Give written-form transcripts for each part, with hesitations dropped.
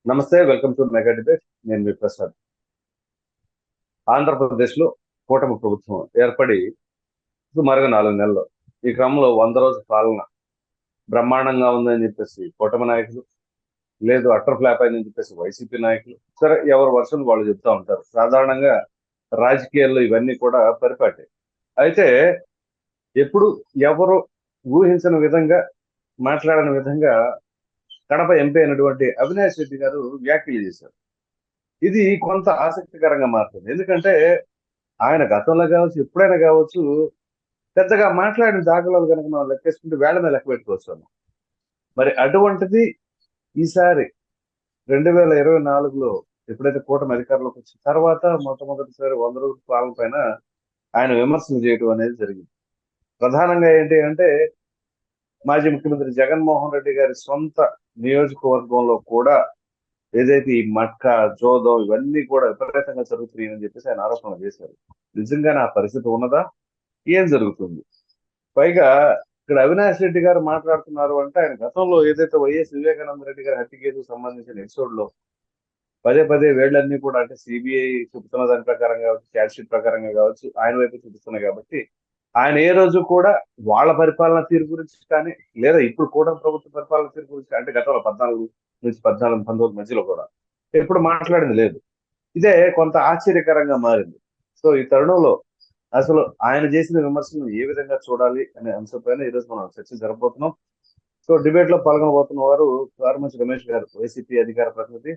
నమస్తే, welcome to mega debate. నేను మీ ప్రసాద్. ఆంధ్రప్రదేశ్లో కూటమి ప్రభుత్వం ఏర్పడి సుమారుగా 4 నెలలు. ఈ క్రమంలో 100 రోజు పాలన బ్రహ్మాండంగా ఉందని చెప్పేసి కూటమి నాయకులు, లేదు అట్టర్ ఫ్లాప్ అయిందని చెప్పేసి వైసీపీ నాయకులు, సరే ఎవరు వర్షం వాళ్ళు చెప్తా ఉంటారు. సాధారణంగా రాజకీయాల్లో ఇవన్నీ కూడా పరిపాటి. అయితే ఎప్పుడు ఎవరు ఊహించిన విధంగా, మాట్లాడని విధంగా కడప ఎంపీ అయినటువంటి అవినాష్ రెడ్డి గారు వ్యాఖ్యలు చేశారు. ఇది కొంత ఆసక్తికరంగా మారుతుంది. ఎందుకంటే ఆయన గతంలో కావచ్చు, ఎప్పుడైనా కావచ్చు, పెద్దగా మాట్లాడిన దాఖలాలు కనుక మనం లెక్కేసుకుంటే వేళ్ల మీద లెక్క పెట్టుకోవచ్చు. మరి అటువంటిది ఈసారి 2024లో ఎప్పుడైతే కూటమి అధికారంలోకి వచ్చిన తర్వాత మొట్టమొదటిసారి 100 రోజుల పాలన పైన ఆయన విమర్శలు చేయడం అనేది జరిగింది. ప్రధానంగా ఏంటి అంటే మాజీ ముఖ్యమంత్రి జగన్మోహన్ రెడ్డి గారి సొంత నియోజకవర్గంలో కూడా ఏదైతే ఈ మట్కా, జోదం ఇవన్నీ కూడా విపరీతంగా జరుగుతున్నాయని చెప్పేసి ఆయన ఆరోపణలు చేశారు. నిజంగానే ఆ పరిస్థితి ఉన్నదా? ఏం జరుగుతుంది? పైగా ఇక్కడ అవినాష్ రెడ్డి గారు మాట్లాడుతున్నారు అంటే ఆయన గతంలో ఏదైతే వైఎస్ వివేకానంద రెడ్డి గారి హత్య కేసుకు సంబంధించిన ఎపిసోడ్ లో పదే పదే వేళ్లన్నీ కూడా అంటే సిబిఐ చూపుతున్న దాని ప్రకారం కావచ్చు, ఛార్జ్ షీట్ ప్రకారంగా కావచ్చు, ఆయన వైపు చూపిస్తున్నాయి కాబట్టి ఆయన ఏ రోజు కూడా వాళ్ళ పరిపాలన తీరు గురించి కానీ, లేదా ఇప్పుడు కూడా ప్రభుత్వ పరిపాలన తీరు గురించి అంటే గతంలో 14 నుంచి 14, 19 మధ్యలో కూడా ఎప్పుడు మాట్లాడింది లేదు. ఇదే కొంత ఆశ్చర్యకరంగా మారింది. సో ఈ తరుణంలో అసలు ఆయన చేసిన విమర్శలను ఏ విధంగా చూడాలి అనే అంశంపైన ఈరోజు మనం చర్చ జరపబోతున్నాం. సో డిబేట్ లో పాల్గొనబోతున్న వారు కారుమంచి రమేష్ గారు, వైసీపీ అధికార ప్రతినిధి,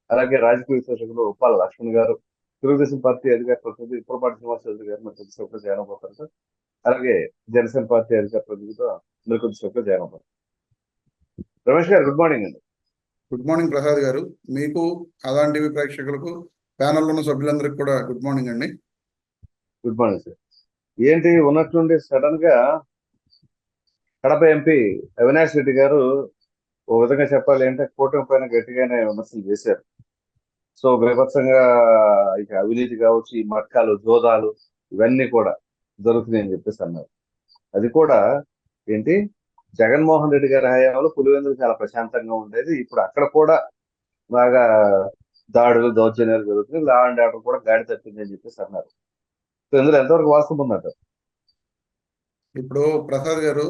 అలాగే రాజకీయ విశ్లేషకులు ఉప్పాల లక్ష్మణ్ గారు, తెలుగుదేశం పార్టీ అధికార ప్రతినిధి ఉప్పలపాటి శ్రీనివాస్ చౌదరి గారు మరి కొద్దిసేపు జాయిన్ అవబోతారు సార్. అలాగే జనసేన పార్టీ అధికార ప్రతినిధితో మీరు కొద్దిసేపు జాయిన్ అవబోతారు. రమేష్ గారు, గుడ్ మార్నింగ్ అండి. గుడ్ మార్నింగ్ ప్రసాద్ గారు. మీకు, అదాన్ టీవీ ప్రేక్షకులకు, ప్యానెల్లో ఉన్న సభ్యులందరికీ కూడా గుడ్ మార్నింగ్ అండి. Good morning sir. ఏంటి ఉన్నట్టుండి సడన్ గా కడప ఎంపీ అవినాష్ రెడ్డి గారు ఓ విధంగా చెప్పాలి అంటే కూటమి పైన గట్టిగానే విమర్శలు చేశారు. సో బీభత్సంగా ఇక అవినీతి కావచ్చు, ఈ మట్కాలు, జోదాలు ఇవన్నీ కూడా జరుగుతున్నాయని చెప్పేసి అన్నారు. అది కూడా ఏంటి, జగన్మోహన్ రెడ్డి గారి హయాంలో పులివెందులు చాలా ప్రశాంతంగా ఉండేది. ఇప్పుడు అక్కడ కూడా బాగా దాడులు, దౌర్జన్యాలు జరుగుతున్నాయి, లా అండ్ ఆర్డర్ కూడా గాడి తప్పింది అని చెప్పేసి అన్నారు. సో ఇందులో ఎంతవరకు వాస్తవం ఉందంట? ఇప్పుడు ప్రసాద్ గారు,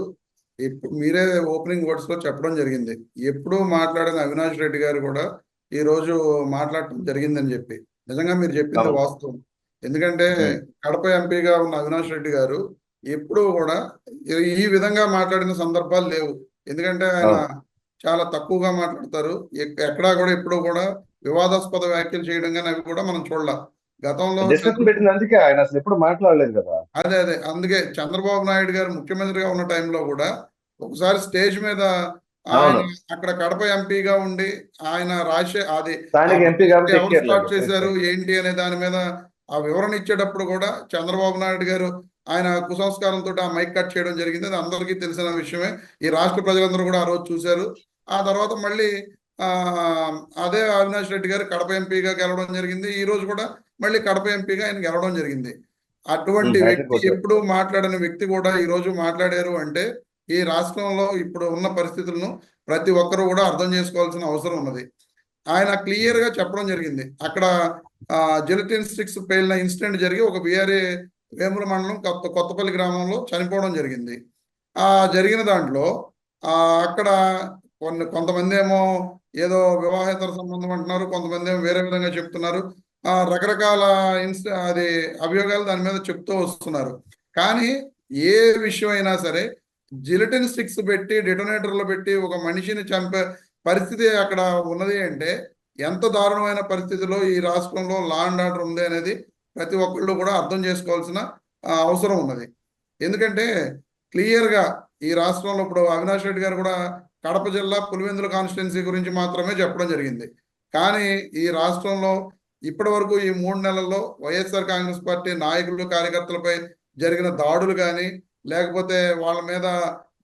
ఇప్పుడు మీరే ఓపెనింగ్ వర్డ్స్ లో చెప్పడం జరిగింది, ఎప్పుడు మాట్లాడిన అవినాష్ రెడ్డి గారు కూడా ఈ రోజు మాట్లాడటం జరిగిందని చెప్పి. నిజంగా మీరు చెప్పింది వాస్తవం. ఎందుకంటే కడప ఎంపీగా ఉన్న అవినాష్ రెడ్డి గారు ఎప్పుడూ కూడా ఈ విధంగా మాట్లాడిన సందర్భాలు లేవు. ఎందుకంటే ఆయన చాలా తక్కువగా మాట్లాడతారు. ఎక్కడా కూడా ఎప్పుడూ కూడా వివాదాస్పద వ్యాఖ్యలు చేయడం కానీ అవి కూడా మనం చూడాల. గతంలో డిస్కషన్ పెట్టిన అందుకే ఆయన అసలు ఎప్పుడు మాట్లాడలేదు కదా. అదే అందుకే చంద్రబాబు నాయుడు గారు ముఖ్యమంత్రిగా ఉన్న టైంలో కూడా ఒకసారి స్టేజ్ మీద ఆయన అక్కడ కడప ఎంపీగా ఉండి ఆయన అది ఎవరు స్టార్ట్ చేశారు ఏంటి అనే దాని మీద ఆ వివరణ ఇచ్చేటప్పుడు కూడా చంద్రబాబు నాయుడు గారు ఆయన కుసంస్కారంతో ఆ మైక్ కట్ చేయడం జరిగింది. అది అందరికీ తెలిసిన విషయమే. ఈ రాష్ట్ర ప్రజలందరూ కూడా ఆ రోజు చూశారు. ఆ తర్వాత మళ్ళీ ఆ అదే అవినాష్ రెడ్డి గారు కడప ఎంపీగా గెలవడం జరిగింది. ఈ రోజు కూడా మళ్ళీ కడప ఎంపీగా ఆయన గెలవడం జరిగింది. అటువంటి వ్యక్తి, ఎప్పుడు మాట్లాడిన వ్యక్తి కూడా ఈ రోజు మాట్లాడారు అంటే ఈ రాష్ట్రంలో ఇప్పుడు ఉన్న పరిస్థితులను ప్రతి ఒక్కరూ కూడా అర్థం చేసుకోవాల్సిన అవసరం ఉన్నది. ఆయన క్లియర్ గా చెప్పడం జరిగింది. అక్కడ జెలటిన్ స్టిక్స్ పేలిన ఇన్సిడెంట్ జరిగి ఒక బిఆర్ఏ వేముల మండలం కొత్తపల్లి గ్రామంలో చనిపోవడం జరిగింది. ఆ జరిగిన దాంట్లో అక్కడ కొంతమంది ఏమో ఏదో వివాహేతర సంబంధం అంటున్నారు, కొంతమంది ఏమో వేరే విధంగా చెప్తున్నారు. రకరకాల అది అభియోగాలు దాని మీద చెప్తూ వస్తున్నారు. కానీ ఏ విషయం అయినా సరే జిలటిన్ స్టిక్స్ పెట్టి డెటోనేటర్లు పెట్టి ఒక మనిషిని చంపే పరిస్థితి అక్కడ ఉన్నది అంటే ఎంత దారుణమైన పరిస్థితిలో ఈ రాష్ట్రంలో లా అండ్ ఆర్డర్ ఉంది అనేది ప్రతి ఒక్కళ్ళు కూడా అర్థం చేసుకోవాల్సిన అవసరం ఉన్నది. ఎందుకంటే క్లియర్గా ఈ రాష్ట్రంలో ఇప్పుడు అవినాష్ రెడ్డి గారు కూడా కడప జిల్లా పులివెందుల కాన్స్టిట్యున్సీ గురించి మాత్రమే చెప్పడం జరిగింది. కానీ ఈ రాష్ట్రంలో ఇప్పటి వరకు ఈ 3 నెలల్లో వైఎస్ఆర్ కాంగ్రెస్ పార్టీ నాయకులు, కార్యకర్తలపై జరిగిన దాడులు కానీ, లేకపోతే వాళ్ళ మీద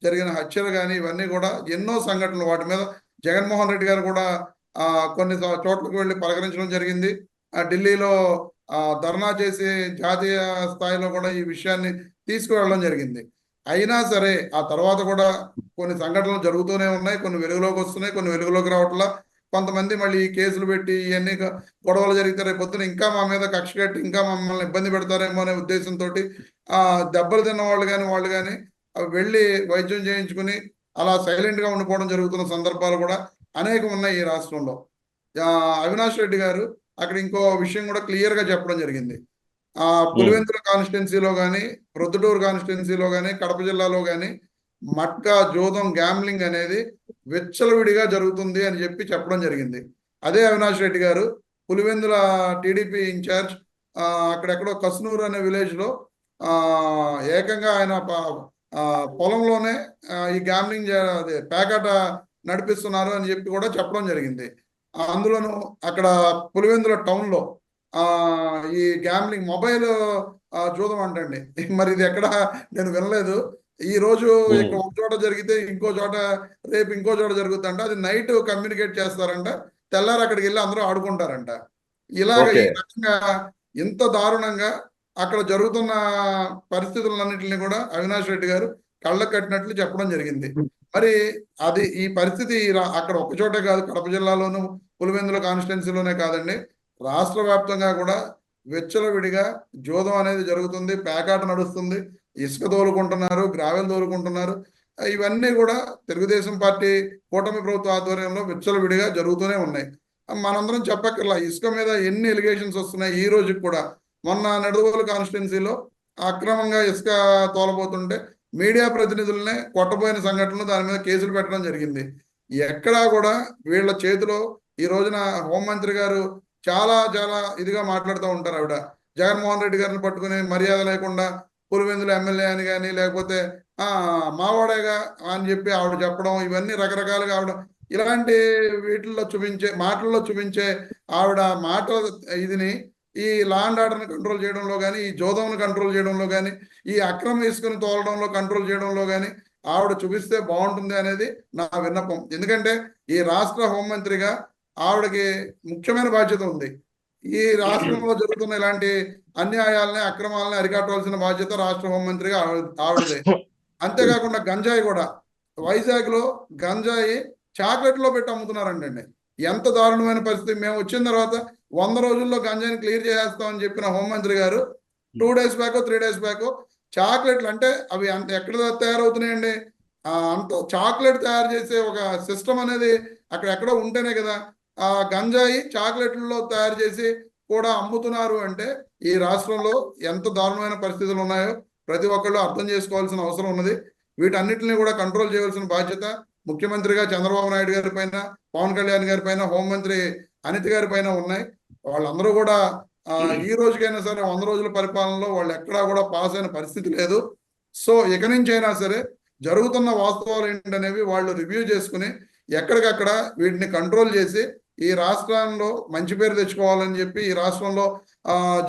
జరిగిన హత్యలు కానీ, ఇవన్నీ కూడా ఎన్నో సంఘటనలు. వాటి మీద జగన్మోహన్ రెడ్డి గారు కూడా కొన్ని చోట్లకు వెళ్ళి పలకరించడం జరిగింది. ఢిల్లీలో ధర్నా చేసి జాతీయ స్థాయిలో కూడా ఈ విషయాన్ని తీసుకువెళ్ళడం జరిగింది. అయినా సరే ఆ తర్వాత కూడా కొన్ని సంఘటనలు జరుగుతూనే ఉన్నాయి. కొన్ని వెలుగులోకి వస్తున్నాయి, కొన్ని వెలుగులోకి రావట్లా. కొంతమంది మళ్ళీ ఈ కేసులు పెట్టి ఇవన్నీ గొడవలు జరిగితే రేపు పొద్దున ఇంకా మా మీద కక్ష కట్టి ఇంకా మమ్మల్ని ఇబ్బంది పెడతారేమో అనే ఉద్దేశంతో దెబ్బలు తిన్న వాళ్ళు కానీ వాళ్ళు కానీ వెళ్ళి వైద్యం చేయించుకుని అలా సైలెంట్గా ఉండిపోవడం జరుగుతున్న సందర్భాలు కూడా అనేకం ఉన్నాయి ఈ రాష్ట్రంలో. అవినాష్ రెడ్డి గారు అక్కడ ఇంకో విషయం కూడా క్లియర్గా చెప్పడం జరిగింది. పులివెందుల కాన్స్టిట్యున్సీలో కానీ, ప్రొద్దుటూరు కాన్స్టిట్యున్సీలో కానీ, కడప జిల్లాలో కానీ మట్కా, జోదం, గ్యాంబ్లింగ్ అనేది విచ్చలవిడిగా జరుగుతుంది అని చెప్పడం జరిగింది. అదే అవినాష్ రెడ్డి గారు పులివెందుల టీడీపీ ఇన్ఛార్జ్ అక్కడెక్కడో కస్నూరు అనే విలేజ్లో ఏకంగా ఆయన పొలంలోనే ఈ గ్యాంబ్లింగ్ అదే పేకాట నడిపిస్తున్నారు అని కూడా చెప్పడం జరిగింది. అందులోనూ అక్కడ పులివెందుల టౌన్లో ఈ గ్యాంబ్లింగ్ మొబైల్ జూదం అంటండి. మరి ఇది ఎక్కడ నేను వినలేదు. ఈ రోజు ఇక్కడ ఒక చోట జరిగితే ఇంకో చోట, రేపు ఇంకో చోట జరుగుతుందంట. అది నైట్ కమ్యూనికేట్ చేస్తారంట, తెల్లారు అక్కడికి వెళ్ళి అందరూ ఆడుకుంటారంట. ఇలాగ ఈ రకంగా ఇంత దారుణంగా అక్కడ జరుగుతున్న పరిస్థితులన్నింటినీ కూడా అవినాష్ రెడ్డి గారు కళ్ళకు కట్టినట్లు చెప్పడం జరిగింది. మరి అది ఈ పరిస్థితి అక్కడ ఒక చోటే కాదు, కడప జిల్లాలోను పులివెందుల కాన్స్టిట్యున్సీలోనే కాదండి, రాష్ట్ర వ్యాప్తంగా కూడా విచ్చలవిడిగా జూదం అనేది జరుగుతుంది, పేకాట నడుస్తుంది, ఇసుక తోలుకుంటున్నారు, గ్రావెల్ తోలుకుంటున్నారు. ఇవన్నీ కూడా తెలుగుదేశం పార్టీ కూటమి ప్రభుత్వ ఆధ్వర్యంలో విచ్చలవిడిగా జరుగుతూనే ఉన్నాయి. మనందరం చెప్పక్కర్లా, ఇసుక మీద ఎన్ని ఎలిగేషన్స్ వస్తున్నాయి ఈ రోజుకి కూడా. మొన్న నడువోలు కాన్స్టిట్యున్సీలో అక్రమంగా ఇసుక తోలబోతుంటే మీడియా ప్రతినిధులనే కొట్టబోయిన సంఘటనలు, దాని మీద కేసులు పెట్టడం జరిగింది. ఎక్కడా కూడా వీళ్ళ చేతిలో ఈ రోజున హోంమంత్రి గారు చాలా చాలా ఇదిగా మాట్లాడుతూ ఉంటారు. ఆవిడ జగన్మోహన్ రెడ్డి గారిని పట్టుకుని మర్యాద లేకుండా పులివెందుల ఎమ్మెల్యే అని కానీ, లేకపోతే మావాడేగా అని చెప్పి ఆవిడ చెప్పడం, ఇవన్నీ రకరకాలుగా ఆవిడ ఇలాంటి మాటల్లో చూపించే ఆవిడ మాట ఇదిని ఈ లా అండ్ ఆర్డర్ని కంట్రోల్ చేయడంలో కానీ, ఈ జోదంను కంట్రోల్ చేయడంలో కానీ, ఈ అక్రమ ఇసుకను తోలడంలో కంట్రోల్ చేయడంలో కానీ ఆవిడ చూపిస్తే బాగుంటుంది అనేది నా విన్నపం. ఎందుకంటే ఈ రాష్ట్ర హోంమంత్రిగా ఆవిడకి ముఖ్యమైన బాధ్యత ఉంది. ఈ రాష్ట్రంలో జరుగుతున్న ఇలాంటి అన్యాయాలని, అక్రమాలని అరికట్టవలసిన బాధ్యత రాష్ట్ర హోంమంత్రిగా ఆవిడదే. అంతేకాకుండా గంజాయి కూడా, వైజాగ్ లో గంజాయి చాక్లెట్లో పెట్టి అమ్ముతున్నారంటండి. ఎంత దారుణమైన పరిస్థితి. మేము వచ్చిన తర్వాత 100 రోజుల్లో గంజాయిని క్లియర్ చేసేస్తామని చెప్పిన హోంమంత్రి గారు 2 days బ్యాక్ 3 days బ్యాక్ చాక్లెట్లు, అంటే అవి అంత ఎక్కడ తయారవుతున్నాయండి? అంత చాక్లెట్ తయారు చేసే ఒక సిస్టమ్ అనేది అక్కడెక్కడో ఉంటేనే కదా ఆ గంజాయి చాక్లెట్లలో తయారు చేసి కూడా అమ్ముతున్నారు. అంటే ఈ రాష్ట్రంలో ఎంత దారుణమైన పరిస్థితులు ఉన్నాయో ప్రతి ఒక్కళ్ళు అర్థం చేసుకోవాల్సిన అవసరం ఉన్నది. వీటన్నిటిని కూడా కంట్రోల్ చేయవలసిన బాధ్యత ముఖ్యమంత్రిగా చంద్రబాబు నాయుడు గారి పైన, పవన్ కళ్యాణ్ గారి పైన, హోంమంత్రి అనిత్ గారి పైన ఉన్నాయి. వాళ్ళందరూ కూడా ఈ రోజుకైనా సరే 100 రోజుల పరిపాలనలో వాళ్ళు ఎక్కడా కూడా పాస్ అయిన పరిస్థితి లేదు. సో ఇక నుంచి అయినా సరే జరుగుతున్న వాస్తవాలు ఏంటనేవి వాళ్ళు రివ్యూ చేసుకుని ఎక్కడికక్కడ వీటిని కంట్రోల్ చేసి ఈ రాష్ట్రంలో మంచి పేరు తెచ్చుకోవాలని చెప్పి, ఈ రాష్ట్రంలో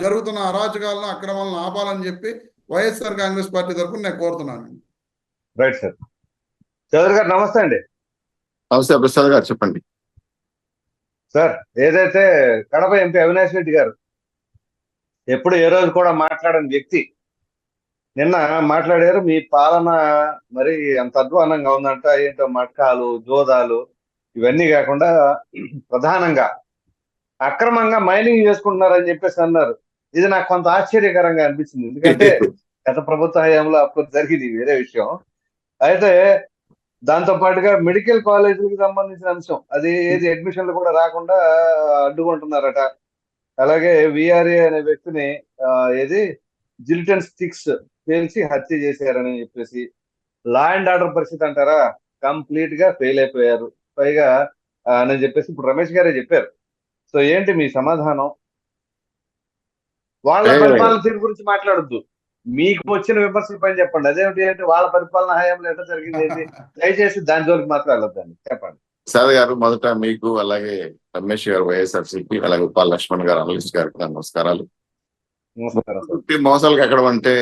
జరుగుతున్న అరాచకాలను, అక్రమాలను ఆపాలని చెప్పి వైఎస్ఆర్ కాంగ్రెస్ పార్టీ తరఫున నేను కోరుతున్నాను. Right sir. చౌదరి గారు నమస్తే అండి. నమస్తే ప్రసాద్ గారు, చెప్పండి సార్. ఏదైతే కడప ఎంపీ అవినాష్ రెడ్డి గారు ఎప్పుడు ఏ రోజు కూడా మాట్లాడని వ్యక్తి నిన్న మాట్లాడారు. మీ పాలన మరి అంత అధ్వానంగా ఉందంట, ఏంటో మట్కాలు, జోదాలు ఇవన్నీ కాకుండా ప్రధానంగా అక్రమంగా మైనింగ్ చేసుకుంటున్నారని చెప్పేసి అన్నారు. ఇది నాకు కొంత ఆశ్చర్యకరంగా అనిపించింది. ఎందుకంటే గత ప్రభుత్వ హయాంలో అప్పుడు జరిగింది వేరే విషయం. అయితే దాంతో పాటుగా మెడికల్ కాలేజీలకు సంబంధించిన అంశం, అది ఏది అడ్మిషన్లు కూడా రాకుండా అడ్డుకుంటున్నారట. అలాగే విఆర్ఏ అనే వ్యక్తిని ఏది జిలిటన్ స్టిక్స్ పేల్చి హత్య చేశారని చెప్పేసి, లా అండ్ ఆర్డర్ పరిస్థితి అంటారా కంప్లీట్ గా ఫెయిల్ అయిపోయారు పైగా అని చెప్పేసి ఇప్పుడు రమేష్ గారే చెప్పారు. సో ఏంటి మీ సమాధానం? వాళ్ళ పరిపాలన తీరు గురించి మాట్లాడొద్దు, మీకు వచ్చిన విమర్శల పైన చెప్పండి. అదేమిటి అంటే వాళ్ళ పరిపాలన హయాంలో ఎట్లా జరిగింది, దయచేసి దాని జోలికి మాత్రం వెళ్ళొద్దండి, చెప్పండి. సార్ గారు, మొదట మీకు, అలాగే రమేష్ గారు వైఎస్ఆర్సీపీ, అలాగే ఉపాల్ లక్ష్మణ్ గారు అనలిస్ట్ గారికి నమస్కారాలు. మోసాలకు ఎక్కడం అంటే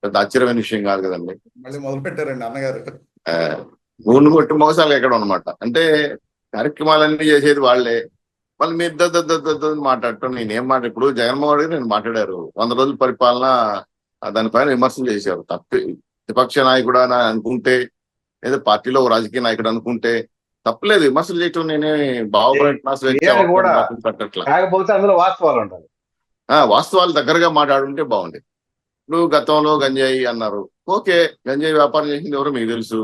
పెద్ద ఆశ్చర్యమైన విషయం కాదు కదండి. మళ్ళీ మొదలు పెట్టారండి అన్నగారు. ఊళ్ళు కొట్టి మోసాలు ఎక్కడం అనమాట. అంటే కార్యక్రమాలన్నీ చేసేది వాళ్ళే, మళ్ళీ మీరు మాట్లాడటం. నేనేం ఇప్పుడు జగన్మోహన్ రెడ్డి నేను మాట్లాడారు 100 రోజుల పరిపాలన, దానిపైన విమర్శలు చేశారు. తప్పి విపక్ష నాయకుడు అని అనుకుంటే, లేదా పార్టీలో రాజకీయ నాయకుడు అనుకుంటే తప్పలేదు విమర్శలు చేయటం, నేనే భావప్రకటన స్వేచ్ఛ చేయాలి కూడా. కట్టట్లా. కాకపోతే అందులో వాస్తవాలు ఉంటాయి. వాస్తవాలు దగ్గరగా మాట్లాడుంటే బాగుండేది. ఇప్పుడు గతంలో గంజాయి అన్నారు, ఓకే, గంజాయి వ్యాపారం చేసింది ఎవరో మీకు తెలుసు.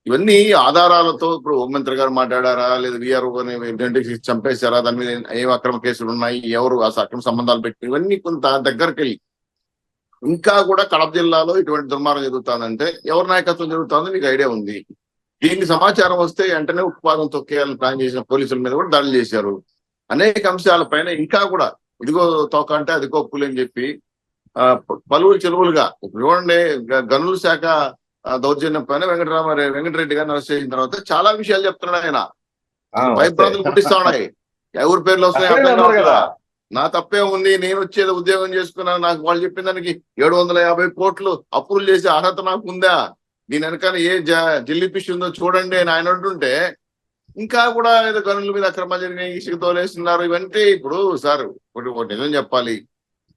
ఇవన్నీ ఆధారాలతో ఇప్పుడు హోంమంత్రి గారు మాట్లాడారా, లేదా విఆర్ఓ చంపేశారా, దాని మీద ఏం అక్రమ కేసులు ఉన్నాయి, ఎవరు అక్రమ సంబంధాలు పెట్టి, ఇవన్నీ కొంత దగ్గరికి వెళ్ళి ఇంకా కూడా కడప జిల్లాలో ఇటువంటి దుర్మార్గం జరుగుతుందంటే ఎవరి నాయకత్వం జరుగుతుందో మీకు ఐడియా ఉంది. దీనికి సమాచారం వస్తే వెంటనే ఉత్పాదం తొక్కేయాలని ప్లాన్ చేసిన పోలీసుల మీద కూడా దాడులు చేశారు. అనేక అంశాలపైన ఇంకా కూడా ఇదిగో తోక అంటే అదిగో పులి అని చెప్పి పలువురు చెరువులుగా చూడండి. గనుల శాఖ దౌర్జన్యం పైన వెంకటరెడ్డి గారిని అరెస్ట్ చేసిన తర్వాత చాలా విషయాలు చెప్తున్నాడు ఆయన. భయప్రాంతులు పుట్టిస్తా ఉన్నాయి. ఎవరి పేర్లు వస్తున్నాయి కదా. నా తప్పే ఉంది, నేను వచ్చేది ఉద్యోగం చేసుకున్నాను, నాకు వాళ్ళు చెప్పిన దానికి 750 కోట్లు అప్పులు చేసే అర్హత నాకు ఉందా, దీని వెనకాల ఏ ఢిల్లీ పిష్ ఉందో చూడండి అని ఆయన అంటుంటే, ఇంకా కూడా ఏదో గనుల మీద అక్రమాలు జరిగినాయి, ఇసుక తోలేస్తున్నారు. ఇవంటే ఇప్పుడు సార్ ఒకటి నిజం చెప్పాలి,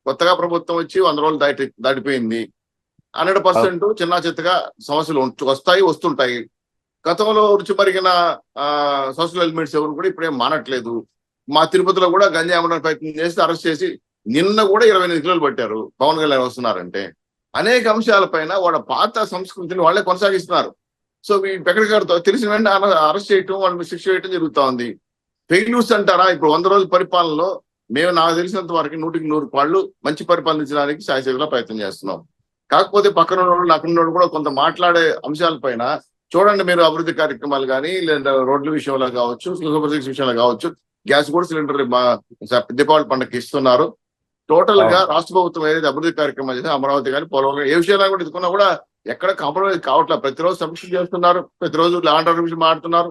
కొత్తగా ప్రభుత్వం వచ్చి 100 రోజులు దాటిపోయింది. 100% చిన్న చిత్తగా సమస్యలు వస్తుంటాయి. గతంలో రుచి మరిగిన సోషల్ ఎలిమెంట్స్ ఎవరు కూడా ఇప్పుడేం మానట్లేదు. మా తిరుపతిలో కూడా గంజాయి అమ్మడానికి ప్రయత్నం చేసి అరెస్ట్ చేసి నిన్న కూడా 28 కిలోలు పట్టారు. పవన్ కళ్యాణ్ వస్తున్నారంటే అనేక అంశాలపైన వాళ్ళ పాత సంస్కృతిని వాళ్ళే కొనసాగిస్తున్నారు. సో వెంకట గారితో తెలిసిన వెంటనే అరెస్ట్ చేయటం, వాళ్ళని శిక్ష చేయటం జరుగుతా ఉంది. ఫెయిల్యూర్స్ అంటారా? ఇప్పుడు 100 రోజుల పరిపాలనలో మేము నాకు తెలిసినంత వరకు 100కి 100 పాళ్ళు మంచి పరిపాలించడానికి శాయశక్తిలో ప్రయత్నం చేస్తున్నాం. కాకపోతే పక్కన అక్కడ కూడా కొంత మాట్లాడే అంశాలపైన చూడండి, మీరు అభివృద్ధి కార్యక్రమాలు కానీ, లేదా రోడ్ల విషయంలో కావచ్చు, సూపర్ సిక్స్ విషయంలో కావచ్చు, గ్యాస్ కూడా సిలిండర్ దీపావళి పండుగకి ఇస్తున్నారు. టోటల్ గా రాష్ట్ర ప్రభుత్వం ఏదైతే అభివృద్ధి కార్యక్రమాలు చేస్తే అమరావతి కానీ, పోలవరం ఏ విషయాలు కూడా తీసుకున్నా కూడా ఎక్కడ కాంప్రమైజ్ కావట్లేదు. ప్రతిరోజు సమీక్ష చేస్తున్నారు, ప్రతిరోజు లా అండ్ ఆర్డర్ విషయం మాట్లాడుతున్నారు.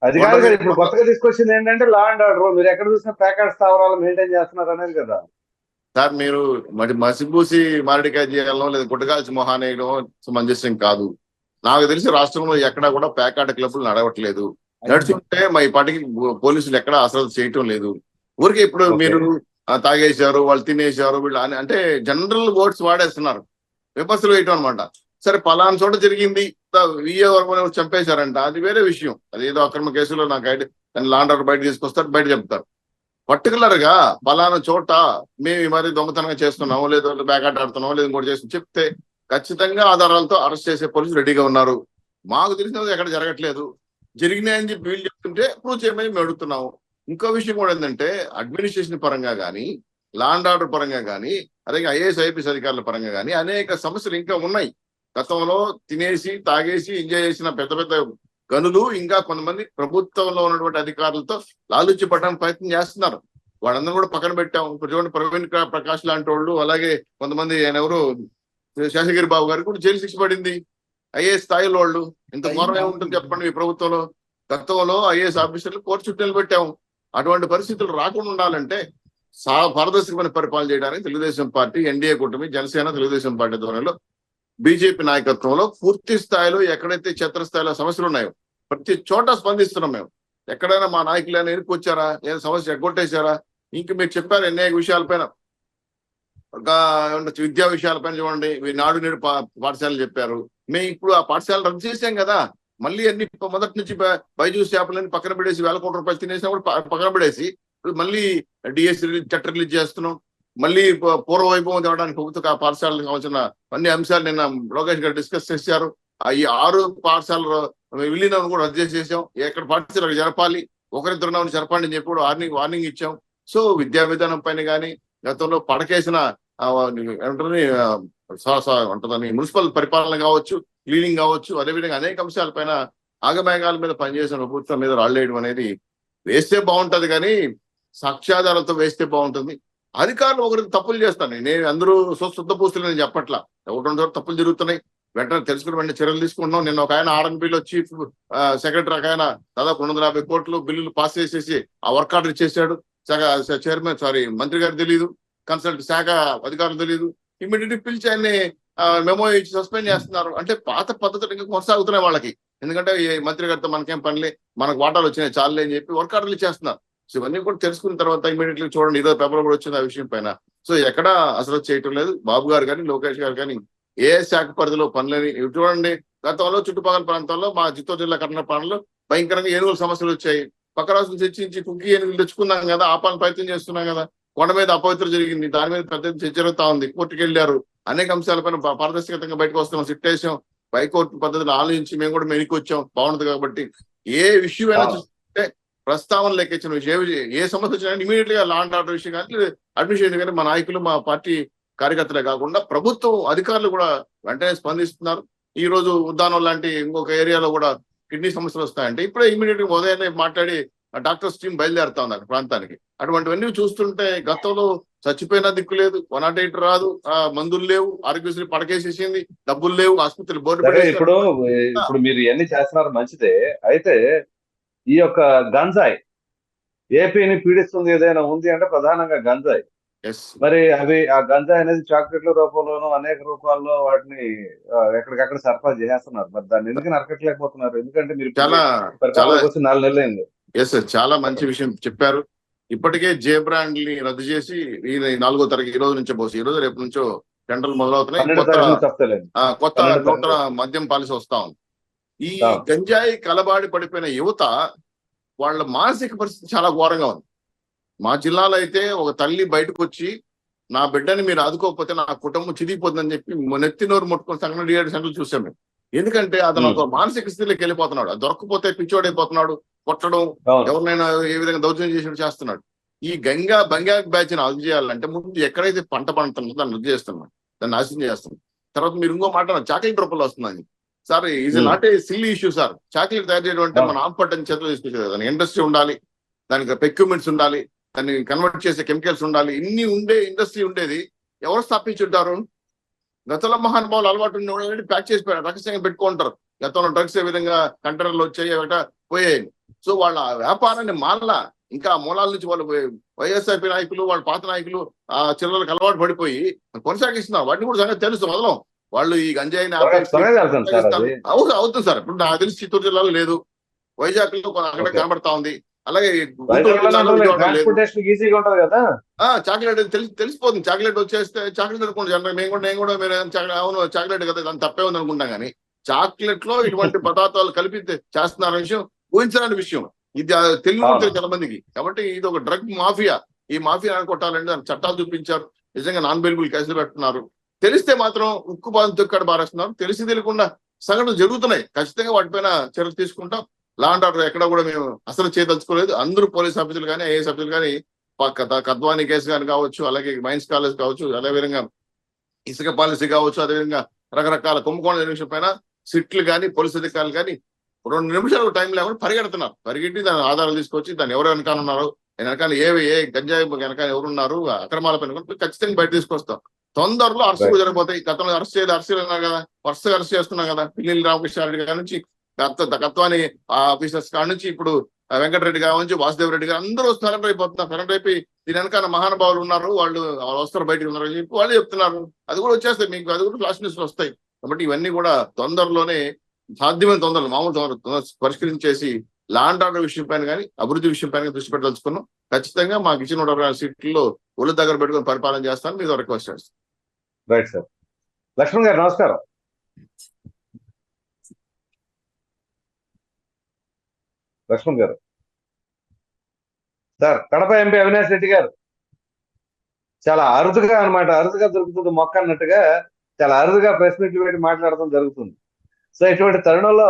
అది కాదు కదా ఇప్పుడు కొత్తగా తీసుకొచ్చింది ఏంటంటే లా అండ్ ఆర్డర్. మీరు ఎక్కడ చూసినా ప్యాకెట్ స్థావరాలు మెయింటైన్ చేస్తున్నారు అనేది కదా సార్. మీరు మసిబూసి మారడికాయ చేయాలనో లేదా గుట్టగాల్చి మొహానేయడం సమంజసం కాదు. నాకు తెలిసి రాష్ట్రంలో ఎక్కడా కూడా ప్యాకెట్ క్లబ్లు నడవట్లేదు. నడుచుకుంటే మా ఈ పాటికి పోలీసులు ఎక్కడ అసలు చేయటం లేదు. ఊరికే ఇప్పుడు మీరు తాగేశారు, వాళ్ళు తినేశారు, వీళ్ళు అంటే జనరల్ వర్డ్స్ వాడేస్తున్నారు, విమర్శలు వేయటం అనమాట. సరే పలానా చోట జరిగింది, విఏ వరకు చంపేశారంట, అది వేరే విషయం. అదేదో అక్రమ కేసులో నాకు దాన్ని లా అండ్ ఆర్డర్ బయట తీసుకొస్తారు, బయట చెప్తారు. పర్టికులర్ గా పలానా చోట మేము మరి దొంగతనంగా చేస్తున్నాము, లేదా బ్యాకట్ ఆడుతున్నాము, లేదా ఇంకోటి చేస్తున్నాం చెప్తే ఖచ్చితంగా ఆధారాలతో అరెస్ట్ చేసే పోలీసులు రెడీగా ఉన్నారు. మాకు తెలిసినది ఎక్కడ జరగట్లేదు, జరిగినాయని చెప్పి వీళ్ళు చెప్తుంటే ప్రూవ్ చేయమని మేము అడుగుతున్నాము. ఇంకో విషయం కూడా ఏంటంటే అడ్మినిస్ట్రేషన్ పరంగా కానీ, లా అండ్ ఆర్డర్ పరంగా కానీ, అలాగే ఐఏఎస్ ఐపీఎస్ అధికారుల పరంగా కానీ అనేక సమస్యలు ఇంకా ఉన్నాయి. గతంలో తినేసి తాగేసి ఎంజాయ్ చేసిన పెద్ద పెద్ద గనులు ఇంకా కొంతమంది ప్రభుత్వంలో ఉన్నటువంటి అధికారులతో లాలుచి పట్టడానికి ప్రయత్నం చేస్తున్నారు. వాళ్ళందరూ కూడా పక్కన పెట్టాం. ఇప్పుడు చూడండి, ప్రవీణ్ ప్రకాష్ లాంటి వాళ్ళు, అలాగే కొంతమంది ఆయన ఎవరు శేషగిరి బాబు గారికి కూడా జైలు శిక్ష పడింది. ఐఏఎస్ స్థాయిలో వాళ్ళు ఇంత ఘోరం ఏముంటుంది చెప్పండి. ఈ ప్రభుత్వంలో గతంలో ఐఏఎస్ ఆఫీసర్లు కోర్టు చుట్టూ పెట్టాము. అటువంటి పరిస్థితులు రాకుండా ఉండాలంటే పారదర్శకమైన పరిపాలన చేయడానికి తెలుగుదేశం పార్టీ, ఎన్డీఏ కూటమి, జనసేన, తెలుగుదేశం పార్టీ ధోరణిలో బీజేపీ నాయకత్వంలో పూర్తి స్థాయిలో ఎక్కడైతే క్షేత్రస్థాయిలో సమస్యలు ఉన్నాయో ప్రతి చోట స్పందిస్తున్నాం. మేము ఎక్కడైనా మా నాయకులు అయినా ఎన్నుకొచ్చారా, ఏదైనా సమస్య ఎగ్గొట్టేశారా? ఇంక మీరు చెప్పారు అనేక విషయాలపైన, విద్యా విషయాలపైన చూడండి, నాడు నేడు పాఠశాలలు చెప్పారు. మేము ఇప్పుడు ఆ పాఠశాలలు రద్దు చేసాం కదా, మళ్ళీ అన్ని మొదటి నుంచి బైజూస్ యాప్లని పక్కన పెడేసి 1000 కోట్ల రూపాయలు తినేసినా కూడా పక్కన పెడేసి మళ్ళీ డిఎస్ చట్టం రిలీజ్ చేస్తున్నాం. మళ్ళీ పూర్వ వైభవం తేవడానికి ప్రభుత్వ పాఠశాలకు సంబంధించిన అన్ని అంశాలు నిన్న లోకేష్ గారు డిస్కస్ చేశారు. ఈ 6 పాఠశాలలు విలీనం కూడా రద్దు చేసేసాం. ఎక్కడ పాఠశాలకు జరపాలి, ఒకరిద్దరు జరపండి అని చెప్పి కూడా వార్నింగ్ ఇచ్చాం. సో విద్యా విధానం పైన కానీ, గతంలో పడకేసిన ఉంటుందని మున్సిపల్ పరిపాలన కావచ్చు, క్లీనింగ్ కావచ్చు, అదేవిధంగా అనేక అంశాలపైన ఆగమేఘాల మీద పనిచేసిన ప్రభుత్వం మీద రాళ్ళేయడం అనేది వేస్తే బాగుంటది, కానీ సాక్ష్యాధారాలతో వేస్తే బాగుంటుంది. అధికారులు ఒకరికి తప్పులు చేస్తాను, నేను అందరూ శుద్ధ పూస్తులు నేను చెప్పట్లా. ఒకటి 2 తప్పులు జరుగుతున్నాయి, వెంటనే తెలుసుకుని వెంటనే చర్యలు తీసుకుంటున్నాం. నిన్న ఒక ఆయన ఆర్ఎన్బిలో చీఫ్ సెక్రటరీ ఒక ఆయన దాదాపు 250 కోట్లు బిల్లులు పాస్ చేసేసి ఆ వర్క్ ఆర్డర్ ఇచ్చేసాడు. చైర్మన్ మంత్రి గారు తెలియదు, కన్సల్ట్ శాఖ అధికారులు తెలియదు, ఇమ్మీడియట్ పిలిచి ఆయన్ని మెమో ఇచ్చి సస్పెండ్ చేస్తున్నారు. అంటే పాత పద్ధతులు ఇంకా కొనసాగుతున్నాయి వాళ్ళకి. ఎందుకంటే ఈ మంత్రి గారితో మనకేం పనిలే, మనకు వాటాలు వచ్చినాయి చాలే అని చెప్పి వర్క్ ఆర్డర్లు ఇచ్చేస్తున్నారు. సో ఇవన్నీ కూడా తెలుసుకున్న తర్వాత ఇమీడియట్లీ చూడండి, ఈరోజు పేపర్ కూడా వచ్చింది ఆ విషయం పైన. సో ఎక్కడా అసలు చేయటం లేదు. బాబు గారు కానీ, లోకేష్ గారు కానీ ఏ శాఖ పరిధిలో పనులని చూడండి. గతంలో చుట్టుపక్కల ప్రాంతాల్లో మా చిత్తూరు జిల్లా కర్నపాడులో భయంకరంగా ఏనుగుల సమస్యలు వచ్చాయి. పక్క రాష్ట్రం చర్చించి కుక్కీ ఏనుగులు తెచ్చుకున్నాం కదా, ఆపాలని ప్రయత్నం చేస్తున్నాం కదా. కొండ మీద అపవిత్ర జరిగింది, దాని మీద పెద్ద చర్చ జరుగుతా ఉంది. కోర్టుకు వెళ్ళారు, అనేక అంశాలపైన పారదర్శకంగా బయటకు వస్తున్నాం. సిట్ వేసాం, హైకోర్టు పద్ధతిని ఆలోచించి మేము కూడా మెనికి వచ్చాం, బాగుంటుంది కాబట్టి. ఏ విషయం అయినా చూస్తే ప్రస్తావన లెక్కించిన విషయం, ఏ సమస్య వచ్చినా ఇమీడియట్ గా లా అండ్ ఆర్డర్ విషయం కానీ అడ్మిషన్ కానీ మా నాయకులు, మా పార్టీ కార్యకర్తలే కాకుండా ప్రభుత్వం అధికారులు కూడా వెంటనే స్పందిస్తున్నారు. ఈ రోజు ఉద్దానం లాంటి ఇంకొక ఏరియాలో కూడా కిడ్నీ సమస్యలు వస్తాయంటే ఇప్పుడే ఇమీడియట్ గా ఉదయాన్నే మాట్లాడి డాక్టర్స్ టీం బయలుదేరుతా ఉంది అక్కడ ప్రాంతానికి. అటువంటివన్నీ చూస్తుంటే గతంలో చచ్చిపోయినా దిక్కు లేదు, 108 రాదు, మందులు లేవు, ఆరోగ్యశ్రీ పడకేసేసింది, డబ్బులు లేవు, ఆసుపత్రులు బోర్డు సరే, ఇప్పుడు మీరు ఇవన్నీ చేస్తున్నారు మంచిదే. అయితే ఈ యొక్క గంజాయి ఏపీని పీడిస్తుంది ఏదైనా ఉంది అంటే ప్రధానంగా గంజాయి. మరి ఆ గంజాయి అనేది చాక్లెట్ల రూపంలోనూ అనేక రూపాల్లో వాటిని ఎక్కడికక్కడ సరఫరా చేసేస్తున్నారు. మరి దాన్ని ఎందుకు నరకట్లేకపోతున్నారు? ఎందుకంటే మీరు చాలా 4 నెలలు అయింది. చాలా మంచి విషయం చెప్పారు. ఇప్పటికే జే బ్రాండ్ ని రద్దు చేసి ఈ 4వ తారీఖు ఈ రోజు నుంచో ఈ రోజు రేపు నుంచో టెండర్లు మొదలవుతున్నాయి. కొత్త నూతన మద్యం పాలసీ వస్తా ఉంది. ఈ గంజాయి కలబాడి పడిపోయిన యువత వాళ్ళ మానసిక పరిస్థితి చాలా ఘోరంగా ఉంది. మా జిల్లాలో అయితే ఒక తల్లి బయటకు వచ్చి నా బిడ్డని మీరు ఆదుకోకపోతే నా కుటుంబం చిదిగిపోతుందని చెప్పి నెత్తి నోరు ముట్టుకుని సంఘటన డిఐడి సెంటర్లు చూసాం మేము. ఎందుకంటే అతను ఒక మానసిక స్థితిలోకి వెళ్ళిపోతున్నాడు. దొరకపోతే పిచ్చోడైపోతున్నాడు, కొట్టడం, ఎవరినైనా ఏ విధంగా దౌర్జన్యం చేసినట్టు చేస్తున్నాడు. ఈ బంగా బ్యాచ్ ని అదుపు చేయాలంటే ముందు ఎక్కడైతే పంట పండుతుందో దాన్ని రద్దు చేస్తున్నాడు, దాన్ని నాశనం చేస్తున్నాడు. తర్వాత మీరు ఇంకో మాట చాక్లెట్ రూపంలో వస్తుందని sir, is not a silly issue sir. Chocolate తయారు చేయడం అంటే మన ఆంపట్టని చేతులు తీసుకొచ్చేది. దాని ఇండస్ట్రీ ఉండాలి, దానికి ఎక్విప్మెంట్స్ ఉండాలి, దాన్ని కన్వర్ట్ చేసే కెమికల్స్ ఉండాలి. ఇన్ని ఉండే ఇండస్ట్రీ ఉండేది ఎవరు స్థాపించుంటారు? గతంలో మహానుభావులు అలవాటు ఉండి ప్యాక్ చేసి రహస్యంగా పెట్టుకుంటారు. గతంలో డ్రగ్స్ ఏ విధంగా కంటైనర్లు వచ్చాయి, పోయాయి. సో వాళ్ళ వ్యాపారాన్ని మానలా, ఇంకా మూలాల నుంచి వాళ్ళు వైఎస్ఆర్పీ నాయకులు, వాళ్ళ పాత నాయకులు ఆ చిల్లలకు అలవాటు పడిపోయి కొనసాగిస్తున్నారు. వాటిని కూడా సంగతి తెలుసు మొదలం. వాళ్ళు ఈ గంజాయిని అవుతుంది సార్. ఇప్పుడు నాకు తెలిసి చిత్తూరు జిల్లాలో లేదు, వైజాగ్ లో అక్కడ కనబడతా ఉంది. అలాగే చాక్లెట్ తెలిసిపోతుంది. చాక్లెట్ వచ్చేస్తే చాక్లెట్ అనుకోండి, నేను కూడా మీరు అవును చాక్లెట్ కదా, దాని తప్పే ఉంది అనుకుంటాం. కానీ చాక్లెట్ లో ఇటువంటి పదార్థాలు కలిపి చేస్తున్న విషయం ఊహించడానికి విషయం. ఇది తెలియదు చాలా మందికి. కాబట్టి ఇది ఒక డ్రగ్ మాఫియా. ఈ మాఫియా కొట్టాలంటే దాని చట్టాలు చూపించారు, నిజంగా నాన్ బెయిలబుల్ కేసులు పెడుతున్నారు. తెలిస్తే మాత్రం ఉక్కు బాధ తొక్కడ బారేస్తున్నారు. తెలియకుండా సంఘటనలు జరుగుతున్నాయి. ఖచ్చితంగా వాటిపైన చర్యలు తీసుకుంటాం. లా అండ్ ఆర్డర్ ఎక్కడ కూడా మేము అసలు చేయదలుచుకోలేదు. అందరూ పోలీస్ ఆఫీసులు కానీ, ఐఏఎస్ ఆఫీసులు కానీ, కద్వాని కేసు కానీ కావచ్చు, అలాగే మైన్స్ కాలేజ్ కావచ్చు, అదేవిధంగా ఇసుక పాలసీ కావచ్చు, అదేవిధంగా రకరకాల కుంభకోణం విషయం పైన సిట్లు కానీ, పోలీస్ అధికారులు కానీ 2 నిమిషాలు టైం లేకుండా పరిగెడుతున్నారు. పరిగెట్టి దాని ఆధారాలు తీసుకొచ్చి దాన్ని ఎవరు వెనకాల ఉన్నారు, వెనకాల ఏ గంజాయి వెనకాల ఎవరున్నారు, అక్రమాల పైన ఖచ్చితంగా బయట తీసుకొస్తాం. తొందరలో అరెస్టులు జరిగిపోతాయి. గతంలో అరెస్ట్ ఉన్నారు కదా, వరుసగా అరెస్ట్ చేస్తున్నాం కదా. పిల్లి రామకృష్ణారెడ్డి గారి నుంచి, కత్వాని ఆఫీసర్స్ కాడ నుంచి, ఇప్పుడు వెంకటరెడ్డి గారి నుంచి, వాసుదేవ్ రెడ్డి గారు అందరూ సరెండర్ అయిపోతున్నారు. సరెండర్ అయిపోయి దీని వెనకాల మహానుభావులు ఉన్నారు, వాళ్ళు వస్తారు, బయటకు ఉన్నారు అని చెప్పి వాళ్ళు చెప్తున్నారు. అది కూడా వచ్చేస్తాయి మీకు, అది కూడా ఫ్లాష్ న్యూస్ వస్తాయి. కాబట్టి ఇవన్నీ కూడా తొందరలోనే, సాధ్యమైన తొందరలో, మామూలు పరిష్కరించేసి లా అండ్ ఆర్డర్ విషయం పైన కానీ, అభివృద్ధి విషయం పైన దృష్టి పెట్టదలుచుకున్నాం. ఖచ్చితంగా మాకు ఇచ్చిన 126 సీట్లలో ఒళ్ళు దగ్గర పెట్టుకుని పరిపాలన చేస్తాను. మీద రిక్వెస్ట్ చేస్తాను. Right sir. లక్ష్మణ్ గారు నమస్కారం. లక్ష్మణ్ గారు సార్, కడప ఎంపీ అవినాష్ రెడ్డి గారు చాలా అరుదుగా దొరుకుతుంది మొక్క అన్నట్టుగా చాలా అరుదుగా ప్రెస్ మీట్లు పెట్టి మాట్లాడటం జరుగుతుంది. సో ఇటువంటి తరుణంలో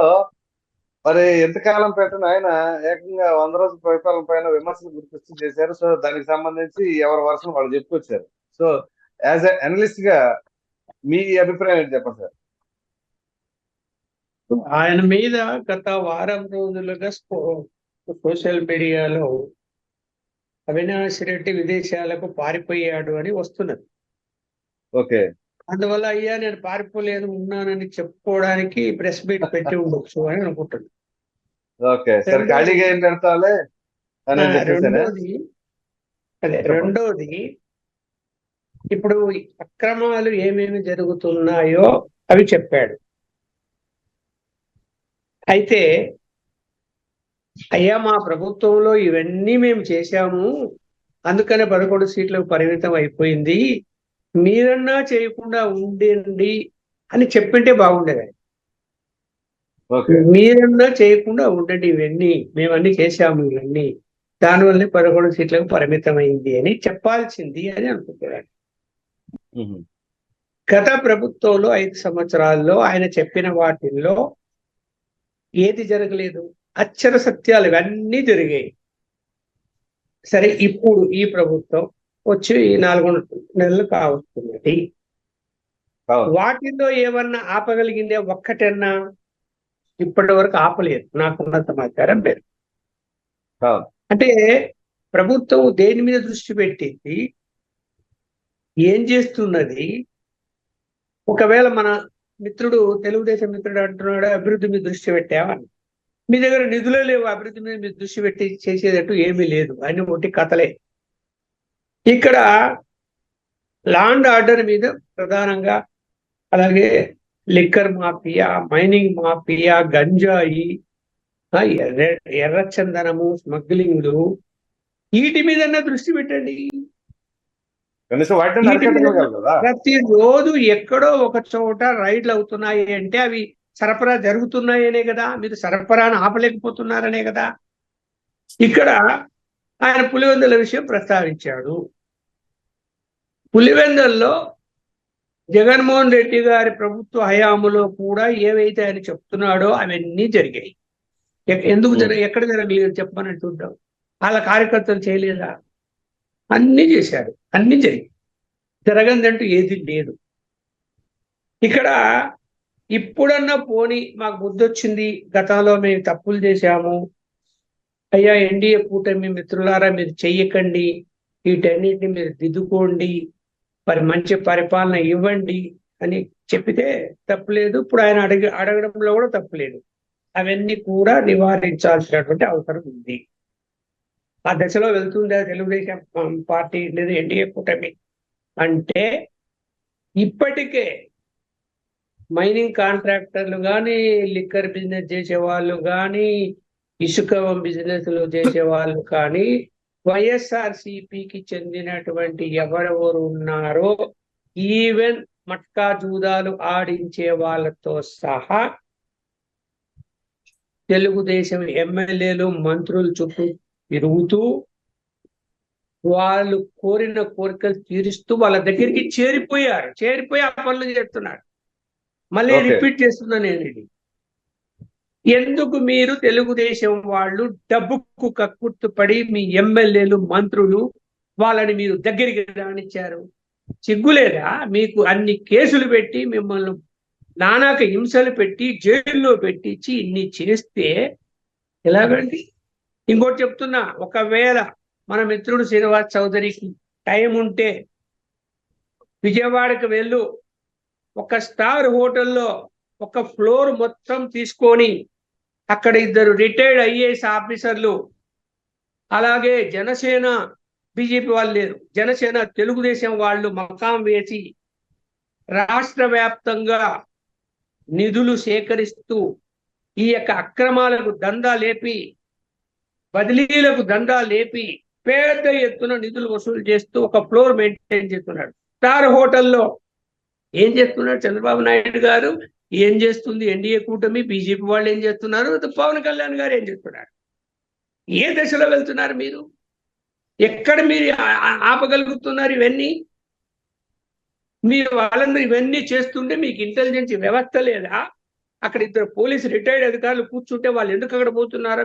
మరి ఎంతకాలం పెట్టిన ఆయన ఏకంగా 100 రోజుల పరిపాలన పైన విమర్శలు గుర్తిస్తూ చేశారు. సో దానికి సంబంధించి ఎవరి వర్షం వాళ్ళు చెప్పుకొచ్చారు. సో యాజ్ ఎ అనలిస్ట్ గా మీ అభిప్రాయం ఏంటి చెప్పండి సార్. ఆయన మీద గత వారం రోజులుగా సోషల్ మీడియాలో అవినాష్ రెడ్డి విదేశాలకు పారిపోయాడు అని వస్తున్నది. ఓకే. అందువల్ల అయ్యా నేను పారిపోలేదు, ఉన్నానని చెప్పుకోవడానికి ప్రెస్ మీట్ పెట్టి ఉండొచ్చు అని అనుకుంటున్నాను. ఓకే సార్, ఖాళీగా ఏం పెడతాలే. రెండోది ఇప్పుడు అక్రమాలు ఏమేమి జరుగుతున్నాయో అవి చెప్పాడు. అయితే అయ్యా మా ప్రభుత్వంలో ఇవన్నీ మేము చేశాము, అందుకనే 11 సీట్లకు పరిమితం అయిపోయింది, మీరన్నా చేయకుండా ఉండండి అని చెప్పింటే బాగుండేది. ఓకే. మీరన్నా చేయకుండా ఉండండి, ఇవన్నీ మేమన్నీ చేశాము, ఇవన్నీ దానివల్లే 11 సీట్లకు పరిమితమైంది అని చెప్పాల్సింది అని అనుకుంటున్నాను. హుహు. గత ప్రభుత్వంలో 5 సంవత్సరాల్లో ఆయన చెప్పిన వాటిల్లో ఏది జరగలేదు? అక్షర సత్యాలు ఇవన్నీ జరిగాయి. సరే, ఇప్పుడు ఈ ప్రభుత్వం వచ్చి 4 నెలలు కావస్తున్నది. అవును. వాటిల్లో ఏమన్నా ఆపగలిగిందే ఒక్కటన్నా? ఇప్పటి వరకు ఆపలేదు, నాకున్న సమాచారం లేదు. అవును. అంటే ప్రభుత్వం దేని మీద దృష్టి పెట్టింది, ఏం చేస్తున్నది? ఒకవేళ మన మిత్రుడు, తెలుగుదేశం మిత్రుడు అంటున్నాడు అభివృద్ధి మీద దృష్టి పెట్టామని. మీ దగ్గర నిధులే లేవు, అభివృద్ధి మీద మీరు దృష్టి పెట్టి చేసేటట్టు ఏమీ లేదు, అన్ని ఒకటి కథలే. ఇక్కడ లా అండ్ ఆర్డర్ మీద ప్రధానంగా, అలాగే లిక్కర్ మాఫియా, మైనింగ్ మాఫియా, గంజాయి, ఎర్రచందనము, స్మగ్లింగ్లు, వీటి మీదన్నా దృష్టి పెట్టండి. కనీసం వాటిని వీటి మీద అరికట్టగలగాలి కదా. ప్రతిరోజు ఎక్కడో ఒక చోట రైడ్లు అవుతున్నాయి అంటే అవి సరఫరా జరుగుతున్నాయనే కదా, మీరు సరఫరాను ఆపలేకపోతున్నారనే కదా. ఇక్కడ ఆయన పులివెందుల విషయం ప్రస్తావించాడు. పులివెందుల్లో జగన్మోహన్ రెడ్డి గారి ప్రభుత్వ హయాములో కూడా ఏవైతే ఆయన చెప్తున్నాడో అవన్నీ జరిగాయి. ఎందుకు ఎక్కడ జరగలేదు చెప్పమని చూద్దాం. వాళ్ళ కార్యకర్తలు చేయలేదా? అన్నీ చేశారు, అన్నీ జరిగాయి. జరగందంటూ ఏది లేదు. ఇక్కడ ఇప్పుడన్నా పోనీ మాకు బుద్ధి వచ్చింది, గతంలో మేము తప్పులు చేశాము, అయ్యా ఎన్డీఏ కూటమి మిత్రులారా మీరు చెయ్యకండి, వీటన్నిటిని మీరు దిద్దుకోండి, మరి మంచి పరిపాలన ఇవ్వండి అని చెప్పితే తప్పులేదు. ఇప్పుడు ఆయన అడగడంలో కూడా తప్పులేదు. అవన్నీ కూడా నివారించాల్సినటువంటి అవసరం ఉంది. ఆ దశలో వెళ్తుందా తెలుగుదేశం పార్టీ లేదా ఎన్డీఏ కూటమి అంటే? ఇప్పటికే మైనింగ్ కాంట్రాక్టర్లు కానీ, లిక్కర్ బిజినెస్ చేసే వాళ్ళు కానీ, ఇసుక బిజినెస్లు చేసే వాళ్ళు కానీ, వైఎస్ఆర్సీపీకి చెందినటువంటి ఎవరెవరు ఉన్నారో, ఈవెన్ మట్కా జూదాలు ఆడించే వాళ్ళతో సహా తెలుగుదేశం ఎమ్మెల్యేలు, మంత్రులు చుట్టూ తిరుగుతూ వాళ్ళు కోరిన కోరికలు తీరుస్తూ వాళ్ళ దగ్గరికి చేరిపోయి ఆ పనులు చేస్తున్నారు. మళ్ళీ రిపీట్ చేస్తున్నా నేను ఇది. ఎందుకు మీరు తెలుగుదేశం వాళ్ళు డబ్బుకు కక్కుర్తుపడి మీ ఎమ్మెల్యేలు, మంత్రులు వాళ్ళని మీరు దగ్గరికి రానిచ్చారు? సిగ్గులేదా మీకు? అన్ని కేసులు పెట్టి మిమ్మల్ని నానాక హింసలు పెట్టి జైల్లో పెట్టించి ఇన్ని చేస్తే ఎలాగండి? ఇంకోటి చెప్తున్నా, ఒకవేళ మన మిత్రుడు శ్రీనివాస్ చౌదరికి టైం ఉంటే విజయవాడకు వెళ్ళు, ఒక స్టార్ హోటల్లో ఒక ఫ్లోర్ మొత్తం తీసుకొని అక్కడ 2 రిటైర్డ్ ఐఏఎస్ ఆఫీసర్లు, అలాగే జనసేన, బీజేపీ వాళ్ళు లేరు, జనసేన తెలుగుదేశం వాళ్ళు మకాం వేసి రాష్ట్ర వ్యాప్తంగా నిధులు సేకరిస్తూ ఈ యొక్క అక్రమాలకు దందా లేపి, బదిలీలకు దందా లేపి పెద్ద ఎత్తున నిధులు వసూలు చేస్తూ ఒక ఫ్లోర్ మెయింటైన్ చేస్తున్నాడు. స్టార్ హోటల్లో ఏం చేస్తున్నాడు చంద్రబాబు నాయుడు గారు? ఏం చేస్తుంది ఎన్డీఏ కూటమి, బీజేపీ వాళ్ళు ఏం చేస్తున్నారు, పవన్ కళ్యాణ్ గారు ఏం చేస్తున్నారు? ఏ దశలో వెళ్తున్నారు మీరు? ఎక్కడ మీరు ఆపగలుగుతున్నారు ఇవన్నీ? మీరు వాళ్ళందరూ ఇవన్నీ చేస్తుంటే మీకు ఇంటెలిజెన్స్ వ్యవస్థ లేదా? అక్కడ 2 పోలీసు రిటైర్డ్ అధికారులు కూర్చుంటే వాళ్ళు ఎందుకు అక్కడ పోతున్నారో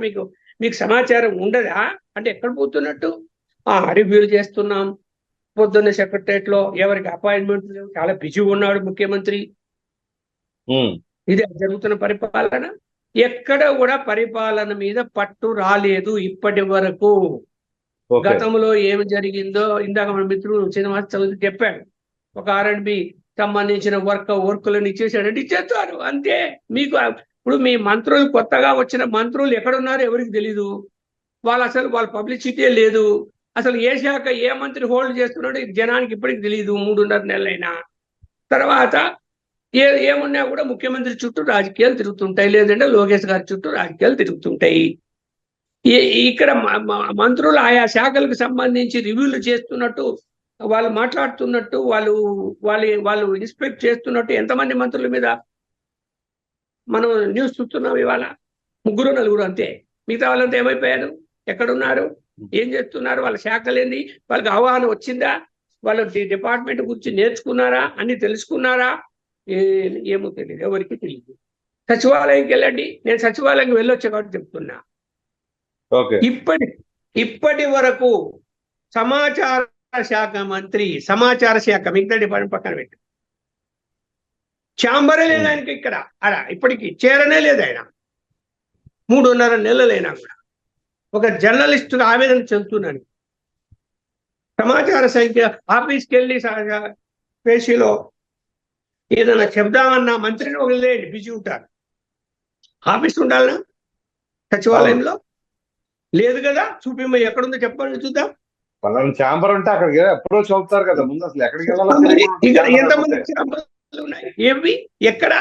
మీకు సమాచారం ఉండదా? అంటే ఎక్కడ పోతున్నట్టు? రివ్యూలు చేస్తున్నాం, పొద్దున్న సెక్రటరియట్ లో ఎవరికి అపాయింట్మెంట్ లేవు, చాలా బిజీగా ఉన్నాడు ముఖ్యమంత్రి. ఇది జరుగుతున్న పరిపాలన. ఎక్కడ కూడా పరిపాలన మీద పట్టు రాలేదు ఇప్పటి వరకు. గతంలో ఏమి జరిగిందో ఇందాక మన మిత్రుడు శ్రీనివాస్ చౌదరి చెప్పాడు. ఒక R&B సంబంధించిన వర్కులను ఇచ్చేసాడంటే ఇచ్చేస్తారు అంతే. మీకు ఇప్పుడు మీ మంత్రులు, కొత్తగా వచ్చిన మంత్రులు ఎక్కడున్నారో ఎవరికి తెలీదు. వాళ్ళ పబ్లిసిటీ లేదు. అసలు ఏ శాఖ ఏ మంత్రి హోల్డ్ చేస్తున్నాడో జనానికి ఇప్పటికి తెలియదు 3.5 నెలలైనా. తర్వాత ఏమున్నా కూడా ముఖ్యమంత్రి చుట్టూ రాజకీయాలు తిరుగుతుంటాయి, లేదంటే లోకేష్ గారి చుట్టూ రాజకీయాలు తిరుగుతుంటాయి. ఇక్కడ మంత్రులు ఆయా శాఖలకు సంబంధించి రివ్యూలు చేస్తున్నట్టు, వాళ్ళు మాట్లాడుతున్నట్టు, వాళ్ళు ఇన్స్పెక్ట్ చేస్తున్నట్టు ఎంతమంది మంత్రుల మీద మనం న్యూస్ చూస్తున్నాం ఇవాళ, 3-4 అంతే. మిగతా వాళ్ళంతా ఏమైపోయారు, ఎక్కడున్నారు, ఏం చేస్తున్నారు, వాళ్ళ శాఖలు ఏంది, వాళ్ళకి అవగాహన వచ్చిందా, వాళ్ళ డిపార్ట్మెంట్ గురించి నేర్చుకున్నారా, అన్ని తెలుసుకున్నారా, ఏమో తెలియదు, ఎవరికి తెలియదు. సచివాలయంకి వెళ్ళండి, నేను సచివాలయంకి వెళ్ళొచ్చా కాబట్టి చెప్తున్నా. ఓకే. ఇప్పటి వరకు సమాచార శాఖ మంత్రి, సమాచార శాఖ మిగతా డిపార్ట్మెంట్ పక్కన పెట్టి, ఛాంబరే లేదు ఆయనకి ఇక్కడ, అలా ఇప్పటికి చేరనే లేదు ఆయన. 3.5 నెలలైనా కూడా ఒక జర్నలిస్టుగా ఆవేదన చెందుతున్నాను. సమాచార సంఖ్య ఆఫీస్కి వెళ్ళి పేషీలో ఏదైనా చెప్దామన్నా మంత్రిని వదిలేయండి, బిజీ ఉంటారు. ఆఫీస్ ఉండాలనా సచివాలయంలో? లేదు కదా, చూపిమ్మ ఎక్కడుందో చెప్పండి చూద్దాం. పలానా ఛాంబర్ ఉంటే అక్కడికి అప్రోచ్ అవుతారు కదా ముందు, అసలు ఎక్కడికి వెళ్ళాలో ఇంకా ఎంతమంది ఛాంబర్లు ఉన్నాయి, ఏవి ఎక్కడ?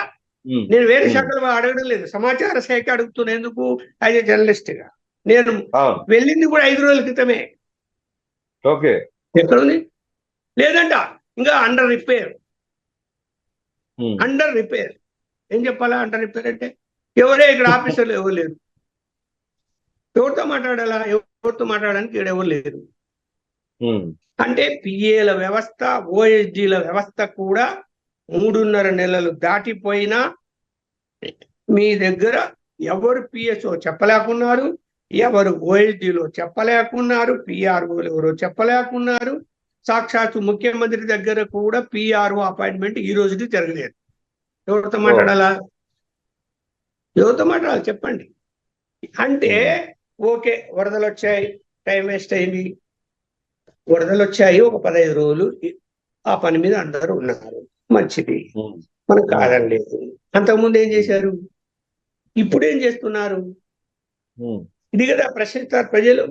నేను వేరే శాఖలు అడగడం లేదు, సమాచార శాఖ అడుగుతున్నా. ఎందుకు? యాజ్ ఏ జర్నలిస్ట్ గా నేను వెళ్ళింది కూడా 5 రోజుల క్రితమే. ఓకే. ఎక్కడుంది? లేదంట, ఇంకా అండర్ రిపేర్. అండర్ రిపేర్ ఏం చెప్పాలా? అండర్ రిపేర్ అంటే ఎవరే ఇక్కడ ఆఫీసర్లు ఎవరు లేరు, ఎవరితో మాట్లాడాలా, ఎవరితో మాట్లాడడానికి ఇక్కడ ఎవరు లేరు. అంటే పిఏల వ్యవస్థ, ఓఎస్డీల వ్యవస్థ కూడా 3.5 నెలలు దాటిపోయినా మీ దగ్గర ఎవరు పిఎస్ఓ చెప్పలేకున్నారు, ఎవరు ఓఎస్డీలో చెప్పలేకున్నారు, పిఆర్ఓలు ఎవరో చెప్పలేకున్నారు. సాక్షాత్తు ముఖ్యమంత్రి దగ్గర కూడా పిఆర్ఓ అపాయింట్మెంట్ ఈ రోజుకి జరగలేదు. ఎవరితో మాట్లాడాలా, ఎవరితో మాట్లాడాలి చెప్పండి. అంటే ఓకే, వరదలు వచ్చాయి, టైం వేస్ట్ అయింది, వరదలు వచ్చాయి, ఒక 15 రోజులు ఆ పని మీద అందరూ ఉన్నారు, మంచిది, మనం కాదనలేదు. అంతకుముందు ఏం చేశారు, ఇప్పుడు ఏం చేస్తున్నారు? ఇది కదా ప్రశ్నిస్తారు ప్రజలు.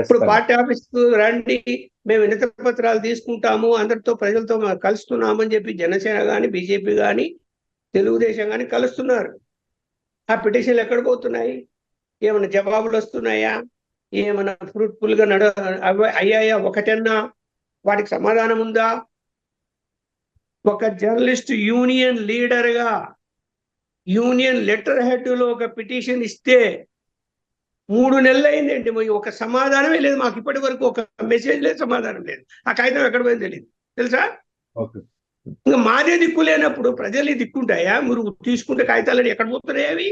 ఇప్పుడు పార్టీ ఆఫీస్కు రండి, మేము వినతి పత్రాలు తీసుకుంటాము, అందరితో ప్రజలతో కలుస్తున్నామని చెప్పి జనసేన కానీ, బీజేపీ కానీ, తెలుగుదేశం కానీ కలుస్తున్నారు. ఆ పిటిషన్లు ఎక్కడ పోతున్నాయి? ఏమైనా జవాబులు వస్తున్నాయా? ఏమైనా ఫ్రూట్ఫుల్ గా అయ్యాయా? ఒకటన్నా వాటికి సమాధానం ఉందా? ఒక జర్నలిస్ట్ యూనియన్ లీడర్ గా యూనియన్ లెటర్ హెడ్ లో ఒక పిటిషన్ ఇస్తే 3 నెలలు అయిందండి, ఒక సమాధానమే లేదు మాకు. ఇప్పటి వరకు ఒక మెసేజ్ లేదు, సమాధానం లేదు. ఆ కాగితం ఎక్కడ పోయింది తెలియదు, తెలుసా? ఇంకా మాదే దిక్కు లేనప్పుడు ప్రజలు దిక్కుంటాయా? మీరు తీసుకుంటే కాగితాలని ఎక్కడ పోతున్నాయి? అవి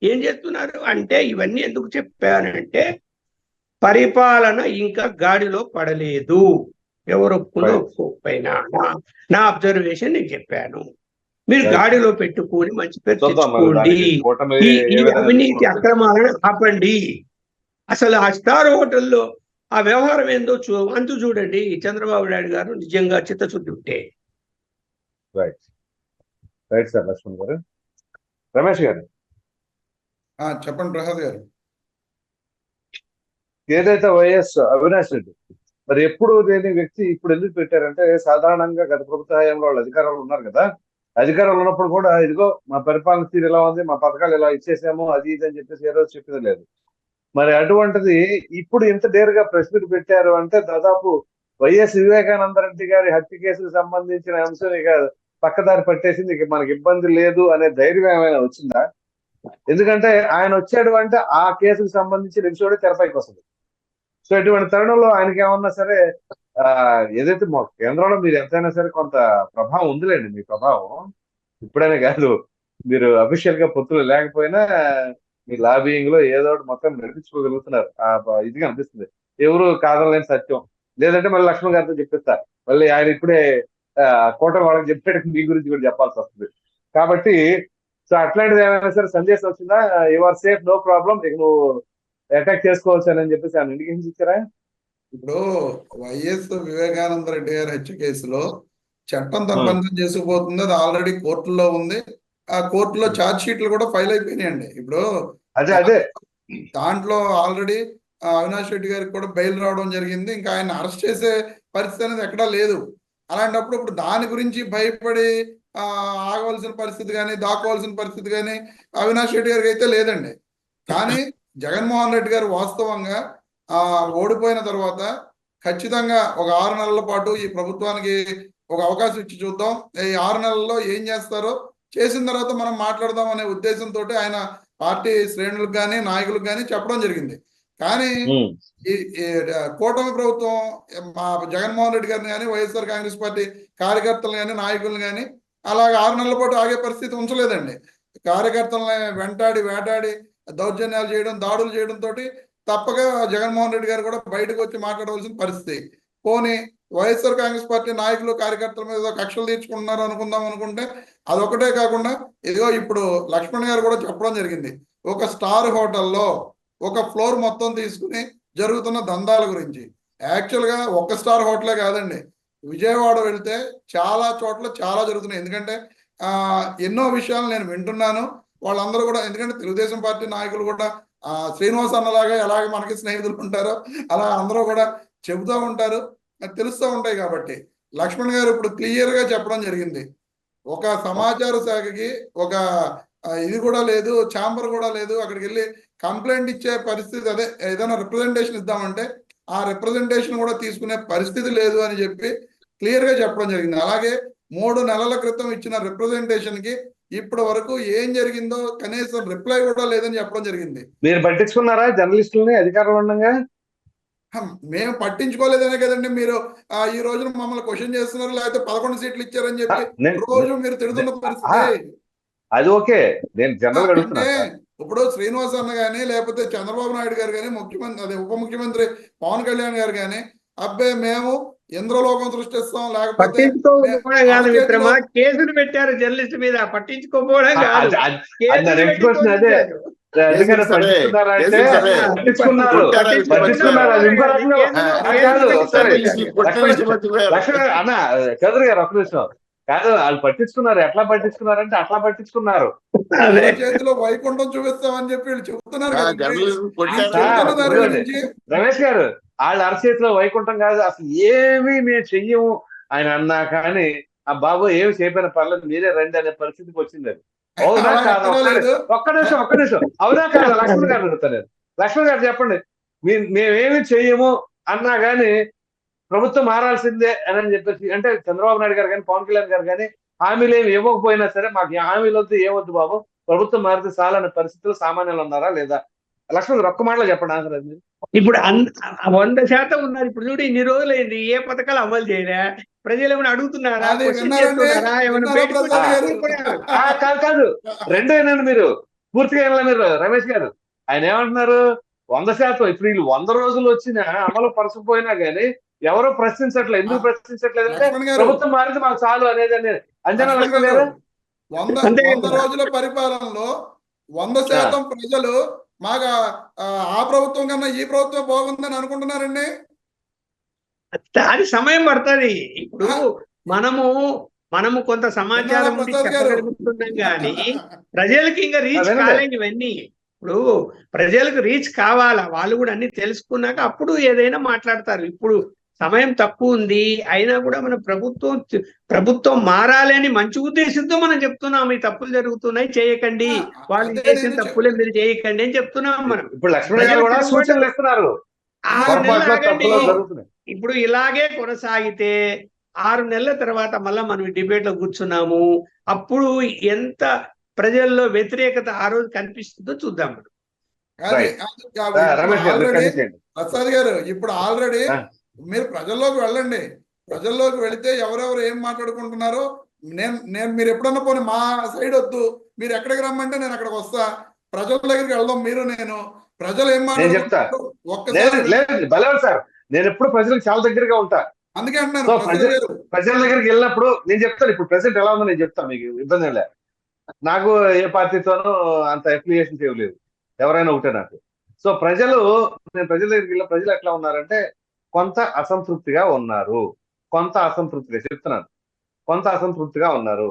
ఏం చేస్తున్నారు అంటే, ఇవన్నీ ఎందుకు చెప్పానంటే, పరిపాలన ఇంకా గాడిలో పడలేదు. ఎవరు ఒప్పుకున్నా ఒప్పుకోకపోయినా నా అబ్జర్వేషన్ నేను చెప్పాను. మీరు గాడిలో పెట్టుకొని మంచి పేరు తెచ్చుకోండి, ఈ అవినీతి అక్రమాలను ఆపండి. అసలు ఆ స్టార్ హోటల్లో ఆ వ్యవహారం ఏందో అంతు చూడండి. చంద్రబాబు నాయుడు గారు నిజంగా చిత్తశుద్ధి ఉంటే. Right right sir. లక్ష్మణ్ గారు, రమేష్ గారు చెప్పండి. ప్రసాద్ గారు, ఏదైతే వైఎస్ అవినాష్ రెడ్డి మరి ఎప్పుడు లేని వ్యక్తి ఇప్పుడు ఎందుకు పెట్టారంటే, సాధారణంగా గత ప్రభుత్వ హయాంలో వాళ్ళు అధికారంలో ఉన్నారు కదా, అధికారంలో ఉన్నప్పుడు కూడా ఇదిగో మా పరిపాలన తీరు ఎలా ఉంది, మా పథకాలు ఎలా ఇచ్చేసాము, అది ఇది అని చెప్పేసి ఏ రోజు చెప్పింది లేదు. మరి అటువంటిది ఇప్పుడు ఇంత డేరుగా ప్రెస్ మీట్ పెట్టారు అంటే, దాదాపు వైఎస్ వివేకానంద రెడ్డి గారి హత్య కేసుకు సంబంధించిన అంశం ఇక పక్కదారి పట్టేసింది, ఇక మనకి ఇబ్బంది లేదు అనే ధైర్యం ఏమైనా వచ్చిందా? ఎందుకంటే ఆయన వచ్చాడు అంటే ఆ కేసుకు సంబంధించి ఎపిసోడ్ తెరపైకి వస్తుంది. సో ఇటువంటి తరుణంలో ఆయనకి ఏమన్నా సరే ఏదైతే మా కేంద్రంలో మీరు ఎంతైనా సరే కొంత ప్రభావం ఉందిలేండి, మీ ప్రభావం ఇప్పుడైనా కాదు, మీరు అఫీషియల్ గా పొత్తులు లేకపోయినా మీ లాబింగ్ లో ఏదో ఒకటి మొత్తం నడిపించుకోగలుగుతున్నారు. ఇది అనిపిస్తుంది, ఎవరు కాదనలేని సత్యం. లేదంటే మళ్ళీ లక్ష్మణ్ గారితో చెప్పిస్తా, మళ్ళీ ఆయన ఇప్పుడే కోట వాళ్ళకి చెప్పాడు, మీ గురించి కూడా చెప్పాల్సి వస్తుంది. కాబట్టి సో అట్లాంటిది ఏమైనా సరే సందేశం వచ్చిందా, యువర్ సేఫ్, నో ప్రాబ్లం, ఇక నువ్వు అటాక్ చేసుకోవచ్చు అని చెప్పేసి ఆయన ఇండికేషన్ ఇచ్చారా? ఇప్పుడు వైఎస్ వివేకానంద రెడ్డి గారి హత్య కేసులో చట్టం తన పని చేసుకుపోతుంది, అది ఆల్రెడీ కోర్టులో ఉంది. ఆ కోర్టులో ఛార్జ్ షీట్లు కూడా ఫైల్ అయిపోయినాయండి. ఇప్పుడు అదే దాంట్లో ఆల్రెడీ అవినాష్ రెడ్డి గారికి కూడా బెయిల్ రావడం జరిగింది. ఇంకా ఆయన అరెస్ట్ చేసే పరిస్థితి అనేది ఎక్కడా లేదు. అలాంటప్పుడు ఇప్పుడు దాని గురించి భయపడి ఆగవలసిన పరిస్థితి కానీ, దాక్కోవాల్సిన పరిస్థితి కానీ అవినాష్ రెడ్డి గారికి అయితే లేదండి. కానీ జగన్మోహన్ రెడ్డి గారు వాస్తవంగా ఓడిపోయిన తర్వాత ఖచ్చితంగా ఒక 6 నెలల పాటు ఈ ప్రభుత్వానికి ఒక అవకాశం ఇచ్చి చూద్దాం, ఈ 6 నెలల్లో ఏం చేస్తారో చేసిన తర్వాత మనం మాట్లాడదాం అనే ఉద్దేశంతో ఆయన పార్టీ శ్రేణులకు కానీ నాయకులకు కానీ చెప్పడం జరిగింది. కానీ ఈ కూటమి ప్రభుత్వం మా జగన్మోహన్ రెడ్డి గారిని కానీ వైఎస్ఆర్ కాంగ్రెస్ పార్టీ కార్యకర్తలు కానీ నాయకులను కానీ అలాగే 6 నెలల పాటు ఆగే పరిస్థితి ఉంచలేదండి. కార్యకర్తలని వెంటాడి వేటాడి దౌర్జన్యాలు చేయడం, దాడులు చేయడం తోటి తప్పక జగన్మోహన్ రెడ్డి గారు కూడా బయటకు వచ్చి మాట్లాడవలసిన పరిస్థితి. పోనీ వైఎస్ఆర్ కాంగ్రెస్ పార్టీ నాయకులు కార్యకర్తల మీద కక్షలు తీర్చుకుంటున్నారు అనుకుంటే అదొకటే కాకుండా ఇదిగో ఇప్పుడు లక్ష్మణ్ గారు కూడా చెప్పడం జరిగింది. ఒక స్టార్ హోటల్లో ఒక ఫ్లోర్ మొత్తం తీసుకుని జరుగుతున్న దందాల గురించి. యాక్చువల్గా ఒక్క స్టార్ హోటలే కాదండి, విజయవాడ వెళ్తే చాలా చోట్ల చాలా జరుగుతున్నాయి. ఎందుకంటే ఎన్నో విషయాలు నేను వింటున్నాను. వాళ్ళందరూ కూడా, ఎందుకంటే తెలుగుదేశం పార్టీ నాయకులు కూడా శ్రీనివాస్ అన్నలాగా ఎలాగ మనకి స్నేహితులు ఉంటారో అలా అందరూ కూడా చెబుతూ ఉంటారు, తెలుస్తూ ఉంటాయి. కాబట్టి లక్ష్మణ్ గారు ఇప్పుడు క్లియర్ గా చెప్పడం జరిగింది. ఒక సమాచార శాఖకి ఒక ఇది కూడా లేదు, ఛాంబర్ కూడా లేదు. అక్కడికి వెళ్ళి కంప్లైంట్ ఇచ్చే పరిస్థితి, అదే ఏదైనా రిప్రజెంటేషన్ ఇద్దామంటే ఆ రిప్రజెంటేషన్ కూడా తీసుకునే పరిస్థితి లేదు అని చెప్పి క్లియర్ గా చెప్పడం జరిగింది. అలాగే 3 నెలల క్రితం ఇచ్చిన రిప్రజెంటేషన్ కి ఇప్పటి వరకు ఏం జరిగిందో కనీసం రిప్లై కూడా లేదని చెప్పడం జరిగింది. మీరు పట్టించుకున్నారా జర్నలిస్టులని అధికారంలో ఉండగా? మేము పట్టించుకోలేదనే కదండి మీరు ఈ రోజున మమ్మల్ని క్వశ్చన్ చేస్తున్నారు, లేకపోతే 11 సీట్లు ఇచ్చారని చెప్పి రోజు మీరు తిడుతున్న పరిస్థితి. అది ఓకే, నేను జనరల్ గా అడుగుతున్నా. ఇప్పుడు శ్రీనివాస్ అన్న గానీ లేకపోతే చంద్రబాబు నాయుడు గారు కానీ ముఖ్యమంత్రి, అదే ఉప ముఖ్యమంత్రి పవన్ కళ్యాణ్ గారు కానీ అబ్బే మేము ఇంద్రలోకం సృష్టిస్తాం, లేకపోతే కేసులు పెట్టారు జర్నలిస్ట్ మీద, పట్టించుకోకపోవడం కాదు. అన్న చౌదరి గారు ఒక నిమిషం కాదు, వాళ్ళు పట్టించుకున్నారు. ఎట్లా పట్టించుకున్నారంటే అట్లా పట్టించుకున్నారు. చేతిలో వైకుంఠం చూపిస్తామని చెప్పి చెప్తున్నారు. రమేష్ గారు వాళ్ళ అరచేతిలో వైకుంఠం కాదు, అసలు ఏమి మేము చెయ్యము ఆయన అన్నా కానీ ఆ బాబు ఏమి చేయకపోయినా పర్లేదు మీరే రండి అనే పరిస్థితికి వచ్చింది. అది అవునా కాదు? ఒక్క నిమిషం అవునా కాదు? లక్ష్మణ్ గారు అడుగుతాను. లక్ష్మణ్ గారు చెప్పండి, మేమేమి చెయ్యము అన్నా గానీ ప్రభుత్వం మారాల్సిందే అని చెప్పేసి, అంటే చంద్రబాబు నాయుడు గారు కానీ పవన్ కళ్యాణ్ గారు కానీ హామీలు ఏమి ఇవ్వకపోయినా సరే మాకు హామీలు వద్దు ఏమొద్దు బాబు, ప్రభుత్వం మారితే చాలనే పరిస్థితులు సామాన్యులు ఉన్నారా లేదా? లక్ష్మణ్ గారు ఒక్క మాటలో చెప్పండి ఆన్సర్. అది ఇప్పుడు 100% ఉన్నారు. ఇప్పుడు చూడు ఇన్ని రోజులైంది ఏ పథకాలు అమలు చేయలే, ప్రజలు ఏమైనా అడుగుతున్నారా? కాదు రెండేనండి మీరు పూర్తిగా మీరు రమేష్ గారు ఆయన ఏమంటున్నారు? 100% ఇప్పుడు వీళ్ళు 100 రోజులు వచ్చినా అమలు పరచకపోయినా గానీ ఎవరో ప్రశ్నించట్లేదు. ఎందుకు ప్రశ్నించట్లేదు అంటే ప్రభుత్వం మారితే మాకు చాలు అనేది అంచనా వేసుకోలేదా? 100 రోజుల పరిపాలనలో 100% ప్రజలు మాకు ఆ ప్రభుత్వం కన్నా ఈ ప్రభుత్వం బాగుందని అనుకుంటున్నారండి. అది సమయం పడుతుంది. ఇప్పుడు మనము కొంత సమాచారం చెప్పగలుగుతున్నాం కానీ ప్రజలకి ఇంకా రీచ్ కాలేదు ఇవన్నీ. ఇప్పుడు ప్రజలకు రీచ్ కావాలా, వాళ్ళు కూడా అన్ని తెలుసుకున్నాక అప్పుడు ఏదైనా మాట్లాడతారు. ఇప్పుడు సమయం తక్కువ ఉంది అయినా కూడా మన ప్రభుత్వం మారాలి అని మంచి ఉద్దేశంతో మనం చెప్తున్నాం. ఈ తప్పులు జరుగుతున్నాయి చేయకండి, వాళ్ళు చేసిన తప్పులే మీరు చేయకండి అని చెప్తున్నాం మనం. ఇప్పుడు లక్ష్మణ్ గారు కూడా సూచనలు ఇస్తున్నారు. 6 నెలలు ఆగండి. ఇప్పుడు ఇలాగే కొనసాగితే 6 నెలల తర్వాత మళ్ళా మనం డిబేట్ లో కూర్చున్నాము. అప్పుడు ఎంత ప్రజల్లో వ్యతిరేకత ఆ రోజు కనిపిస్తుందో చూద్దాం మనం. ప్రసాద్ గారు ఇప్పుడు ఆల్రెడీ మీరు ప్రజల్లోకి వెళ్ళండి. ప్రజల్లోకి వెళితే ఎవరెవరు ఏం మాట్లాడుకుంటున్నారో మీరు ఎప్పుడన్నా పోనీ మా సైడ్ వద్దు, మీరు ఎక్కడికి రమ్మంటే నేను అక్కడికి వస్తా, ప్రజల దగ్గరికి వెళ్దాం. మీరు నేను ప్రజలు ఏం మాట్లాడుకుంటారు ఒక్కసారి సార్, నేను ఎప్పుడు ప్రజలకు చాలా దగ్గరగా ఉంటా. అందుకే అంటున్నాను ప్రజల దగ్గరికి వెళ్ళినప్పుడు నేను చెప్తాను. ఇప్పుడు ప్రెసెంట్ ఎలా ఉందో నేను చెప్తాను, మీకు ఇబ్బంది లే. నాకు ఏ పార్టీతోనూ అంత అఫిలియేషన్ చేయలేదు, ఎవరైనా ఒకటే నాకు. సో నేను ప్రజల దగ్గరికి వెళ్ళిన ప్రజలు ఎట్లా ఉన్నారంటే కొంత అసంతృప్తిగా ఉన్నారు. కొంత అసంతృప్తిగా ఉన్నారు.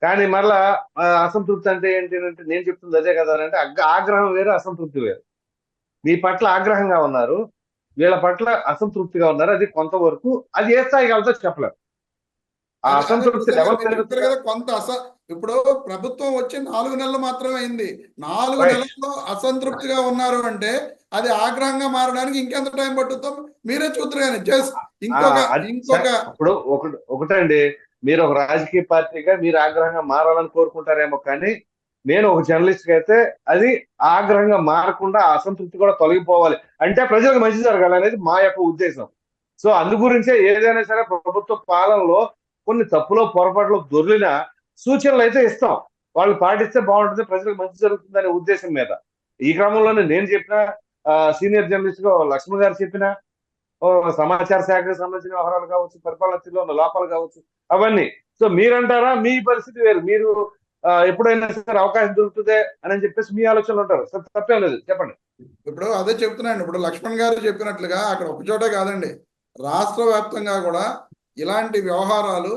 కానీ మళ్ళా అసంతృప్తి అంటే ఏంటి అంటే నేను చెప్తుంది అదే కదా అంటే ఆగ్రహం వేరు, అసంతృప్తి వేరు. మీ పట్ల ఆగ్రహంగా ఉన్నారు, వీళ్ళ పట్ల అసంతృప్తిగా ఉన్నారు. అది కొంతవరకు, అది ఏ స్థాయికి వెళ్తా చెప్పలేరు. ఆ అసంతృప్తి కొంత ఇప్పుడు ప్రభుత్వం వచ్చి 4 నెలలు మాత్రమే అయింది. 4 నెలల్లో అసంతృప్తిగా ఉన్నారు అంటే అది ఆగ్రహంగా మారడానికి ఇంకెంత టైం పట్టుతాం మీరే చూద్దరు. కానీ ఇంకొక ఇప్పుడు ఒకటండి, మీరు ఒక రాజకీయ పార్టీగా మీరు ఆగ్రహంగా మారాలని కోరుకుంటారేమో, కానీ నేను ఒక జర్నలిస్ట్ గా అయితే అది ఆగ్రహంగా మారకుండా ఆ అసంతృప్తి కూడా తొలగిపోవాలి, అంటే ప్రజలకు మంచి జరగాలనేది మా యొక్క ఉద్దేశం. సో అందు గురించే ఏదైనా సరే ప్రభుత్వ పాలనలో కొన్ని తప్పులో పొరపాట్లు దొర్లిన సూచనలు అయితే ఇస్తాం, వాళ్ళు పాటిస్తే బాగుంటుంది, ప్రజలకు మంచి జరుగుతుంది అనే ఉద్దేశం మీద. ఈ క్రమంలోనే నేను చెప్పిన సీనియర్ జర్నలిస్ట్ గా లక్ష్మణ్ గారు చెప్పిన సమాచార శాఖకు సంబంధించిన వ్యవహారాలు కావచ్చు, పరిపాలనలో ఉన్న లోపాలు కావచ్చు, అవన్నీ. సో మీరంటారా మీ పరిస్థితి వేరు, మీరు ఎప్పుడైనా సరే అవకాశం దొరుకుతుందే అని చెప్పేసి మీ ఆలోచనలు ఉంటారు, తప్పేం లేదు, చెప్పండి. ఇప్పుడు అదే చెప్తున్నాను. ఇప్పుడు లక్ష్మణ్ గారు చెప్పినట్లుగా అక్కడ ఒక చోటే కాదండి, రాష్ట్ర వ్యాప్తంగా కూడా ఇలాంటి వ్యవహారాలు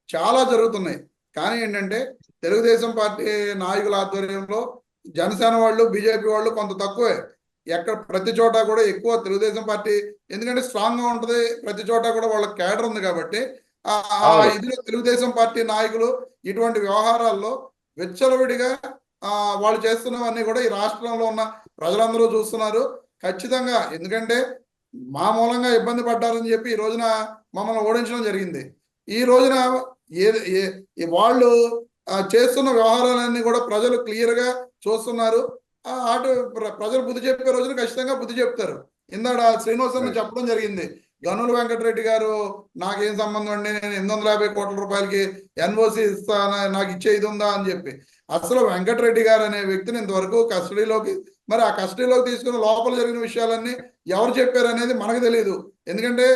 చాలా జరుగుతున్నాయి. కానీ ఏంటంటే తెలుగుదేశం పార్టీ నాయకుల ఆధ్వర్యంలో జనసేన వాళ్ళు, బీజేపీ వాళ్ళు కొంత తక్కువే. ఎక్కడ ప్రతి చోట కూడా ఎక్కువ తెలుగుదేశం పార్టీ, ఎందుకంటే స్ట్రాంగ్ గా ఉంటది, ప్రతి చోట కూడా వాళ్ళ కేడర్ ఉంది కాబట్టి ఇదిలో తెలుగుదేశం పార్టీ నాయకులు ఇటువంటి వ్యవహారాల్లో విచ్చలవిడిగా వాళ్ళు చేస్తున్నవన్నీ కూడా ఈ రాష్ట్రంలో ఉన్న ప్రజలందరూ చూస్తున్నారు ఖచ్చితంగా. ఎందుకంటే మా మూలంగా ఇబ్బంది పడ్డారని చెప్పి ఈ రోజున మమ్మల్ని ఓడించడం జరిగింది. ఈ రోజున వాళ్ళు చేస్తున్న వ్యవహారాలన్నీ కూడా ప్రజలు క్లియర్ గా చూస్తున్నారు. అటు ప్రజలు బుద్ధి చెప్పే రోజున ఖచ్చితంగా బుద్ధి చెప్తారు. ఇందాడ శ్రీనివాసన్ చెప్పడం జరిగింది, గనుల వెంకటరెడ్డి గారు నాకేం సంబంధం అండి, నేను 850 కోట్ల రూపాయలకి ఎన్ఓసి ఇస్తాను, నాకు ఇచ్చే ఇది ఉందా అని చెప్పి. అసలు వెంకటరెడ్డి గారు అనే వ్యక్తిని ఇంతవరకు కస్టడీలోకి, మరి ఆ కస్టడీలోకి తీసుకుని లోపల జరిగిన విషయాలన్నీ ఎవరు చెప్పారు అనేది మనకు తెలియదు. ఎందుకంటే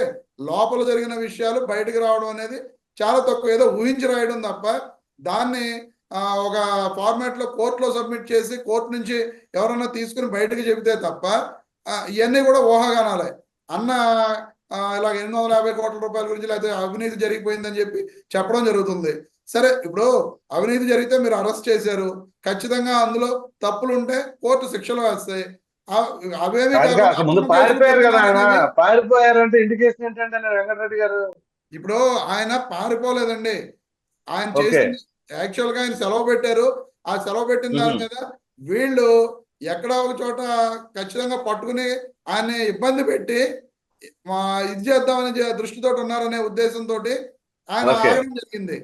లోపల జరిగిన విషయాలు బయటకు రావడం అనేది చాలా తక్కువ, ఏదో ఊహించి రాయడం తప్ప దాన్ని ఒక ఫార్మాట్ లో కోర్టులో సబ్మిట్ చేసి కోర్టు నుంచి ఎవరన్నా తీసుకుని బయటకు చెబితే తప్ప ఇవన్నీ కూడా ఊహాగానాలే. అన్న ఇలా 850 కోట్ల రూపాయల గురించి లేకపోతే అవినీతి జరిగిపోయిందని చెప్పి చెప్పడం జరుగుతుంది. సరే, ఇప్పుడు అవినీతి జరిగితే మీరు అరెస్ట్ చేశారు, ఖచ్చితంగా అందులో తప్పులు ఉంటే కోర్టు శిక్షలు వేస్తాయి. అవేమి పారిపోయారు కదా ఆయన, పారిపోయారంటే ఇండికేషన్ ఏంటంటే వెంకటరెడ్డి గారు ఇప్పుడు ఆయన పారిపోలేదండి. ఆయన చేసింది యాక్చువల్ గా ఆయన సెలవు పెట్టారు. ఆ సెలవు పెట్టిన దాని మీద వీళ్ళు ఎక్కడా ఒక చోట ఖచ్చితంగా పట్టుకుని ఆయన ఇబ్బంది పెట్టి ఇది చేద్దామని దృష్టితో ఉన్నారనే ఉద్దేశంతో ఆయన ఆగడం జరిగింది.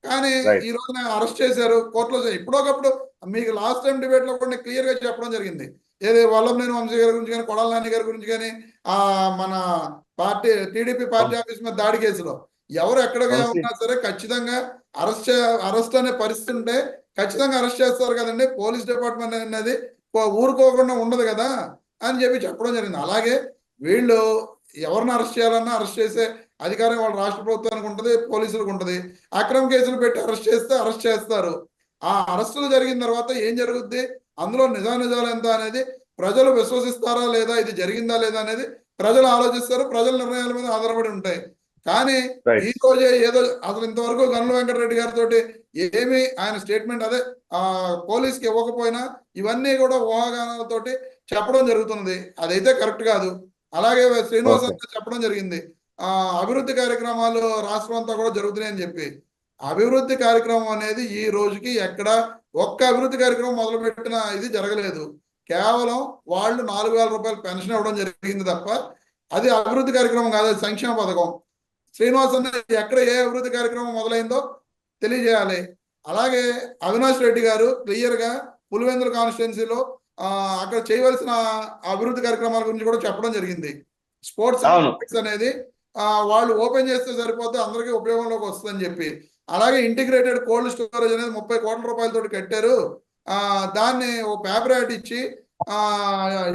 కానీ ఈ రోజున అరెస్ట్ చేశారు కోర్టులో. ఇప్పుడొకప్పుడు మీకు లాస్ట్ టైం డిబేట్ లో కూడా క్లియర్ గా చెప్పడం జరిగింది, ఏది వల్లభనేని వంశీ గారి గురించి కానీ, కొడాల నాని గారి గురించి కానీ, మన పార్టీ టీడీపీ పార్టీ ఆఫీస్ మీద దాడి కేసులో ఎవరు ఎక్కడగా ఉన్నా సరే ఖచ్చితంగా అరెస్ట్ అనే పరిస్థితి ఉంటే ఖచ్చితంగా అరెస్ట్ చేస్తారు కదండి. పోలీస్ డిపార్ట్మెంట్ అనేది ఊరుకోకుండా ఉండదు కదా అని చెప్పి చెప్పడం జరిగింది. అలాగే వీళ్ళు ఎవరిని అరెస్ట్ చేయాలన్నా అరెస్ట్ చేసే అధికారం వాళ్ళ రాష్ట్ర ప్రభుత్వానికి ఉంటుంది, పోలీసులకు ఉంటుంది. అక్రమ కేసులు పెట్టి అరెస్ట్ చేస్తే అరెస్ట్ చేస్తారు. ఆ అరెస్టులు జరిగిన తర్వాత ఏం జరుగుద్ది, అందులో నిజాలు ఎంత అనేది ప్రజలు విశ్వసిస్తారా లేదా, ఇది జరిగిందా లేదా అనేది ప్రజలు ఆలోచిస్తారు, ప్రజల నిర్ణయాల మీద ఆధారపడి ఉంటాయి. కానీ ఈ రోజే ఏదో అసలు ఇంతవరకు గనుల వెంకటరెడ్డి గారితో ఏమి ఆయన స్టేట్మెంట్ అదే పోలీస్కి ఇవ్వకపోయినా ఇవన్నీ కూడా ఊహాగానాలతోటి చెప్పడం జరుగుతున్నది, అదైతే కరెక్ట్ కాదు. అలాగే శ్రీనివాస్ చెప్పడం జరిగింది, అభివృద్ధి కార్యక్రమాలు రాష్ట్రం అంతా కూడా జరుగుతున్నాయని చెప్పి. అభివృద్ధి కార్యక్రమం అనేది ఈ రోజుకి ఎక్కడ ఒక్క అభివృద్ధి కార్యక్రమం మొదలు పెట్టిన ఇది జరగలేదు. కేవలం వాళ్ళు 4,000 రూపాయలు పెన్షన్ ఇవ్వడం జరిగింది తప్ప అది అభివృద్ధి కార్యక్రమం కాదు, అది సంక్షేమ పథకం. శ్రీనివాస్ అన్న ఎక్కడ ఏ అభివృద్ధి కార్యక్రమం మొదలైందో తెలియజేయాలి. అలాగే అవినాష్ రెడ్డి గారు క్లియర్ గా పులివెందుల కాన్స్టిట్యున్సీలో అక్కడ చేయవలసిన అభివృద్ధి కార్యక్రమాల గురించి కూడా చెప్పడం జరిగింది. స్పోర్ట్స్ అనేది వాళ్ళు ఓపెన్ చేస్తే సరిపోతే అందరికీ ఉపయోగంలోకి వస్తుందని చెప్పి. అలాగే ఇంటిగ్రేటెడ్ కోల్డ్ స్టోరేజ్ అనేది 30 కోట్ల రూపాయలతో కట్టారు. దాన్ని ఒక పేపర్ యాడ్ ఇచ్చి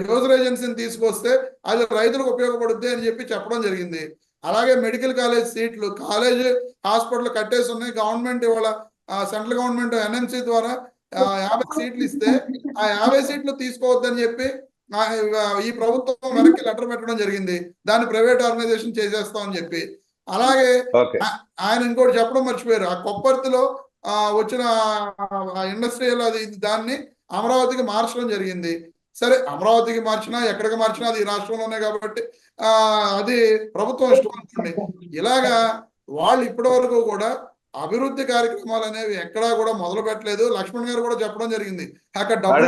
యూజర్ ఏజెన్సీని తీసుకొస్తే అది రైతులకు ఉపయోగపడుద్ది అని చెప్పి చెప్పడం జరిగింది. అలాగే మెడికల్ కాలేజ్ సీట్లు, కాలేజ్ హాస్పిటల్ కట్టేసి ఉన్నాయి. గవర్నమెంట్ ఇవాళ సెంట్రల్ గవర్నమెంట్ ఎన్ఎంసీ ద్వారా 50 సీట్లు ఇస్తే ఆ 50 సీట్లు తీసుకోవద్దని చెప్పి ఈ ప్రభుత్వం వెనక్కి లెటర్ పెట్టడం జరిగింది, దాన్ని ప్రైవేట్ ఆర్గనైజేషన్ చేసేస్తామని చెప్పి. అలాగే ఆయన ఇంకోటి చెప్పడం మర్చిపోయారు, ఆ కొప్పర్తిలో వచ్చిన ఇండస్ట్రియల్ అది దాన్ని అమరావతికి మార్చడం జరిగింది. సరే, అమరావతికి మార్చినా ఎక్కడికి మార్చినా అది రాష్ట్రంలోనే కాబట్టి అది ప్రభుత్వం ఇష్టం అనుకోండి. ఇలాగా వాళ్ళు ఇప్పటి వరకు కూడా అభివృద్ధి కార్యక్రమాలు అనేవి ఎక్కడా కూడా మొదలు పెట్టలేదు. లక్ష్మణ్ గారు కూడా చెప్పడం జరిగింది, అక్కడ డబ్బు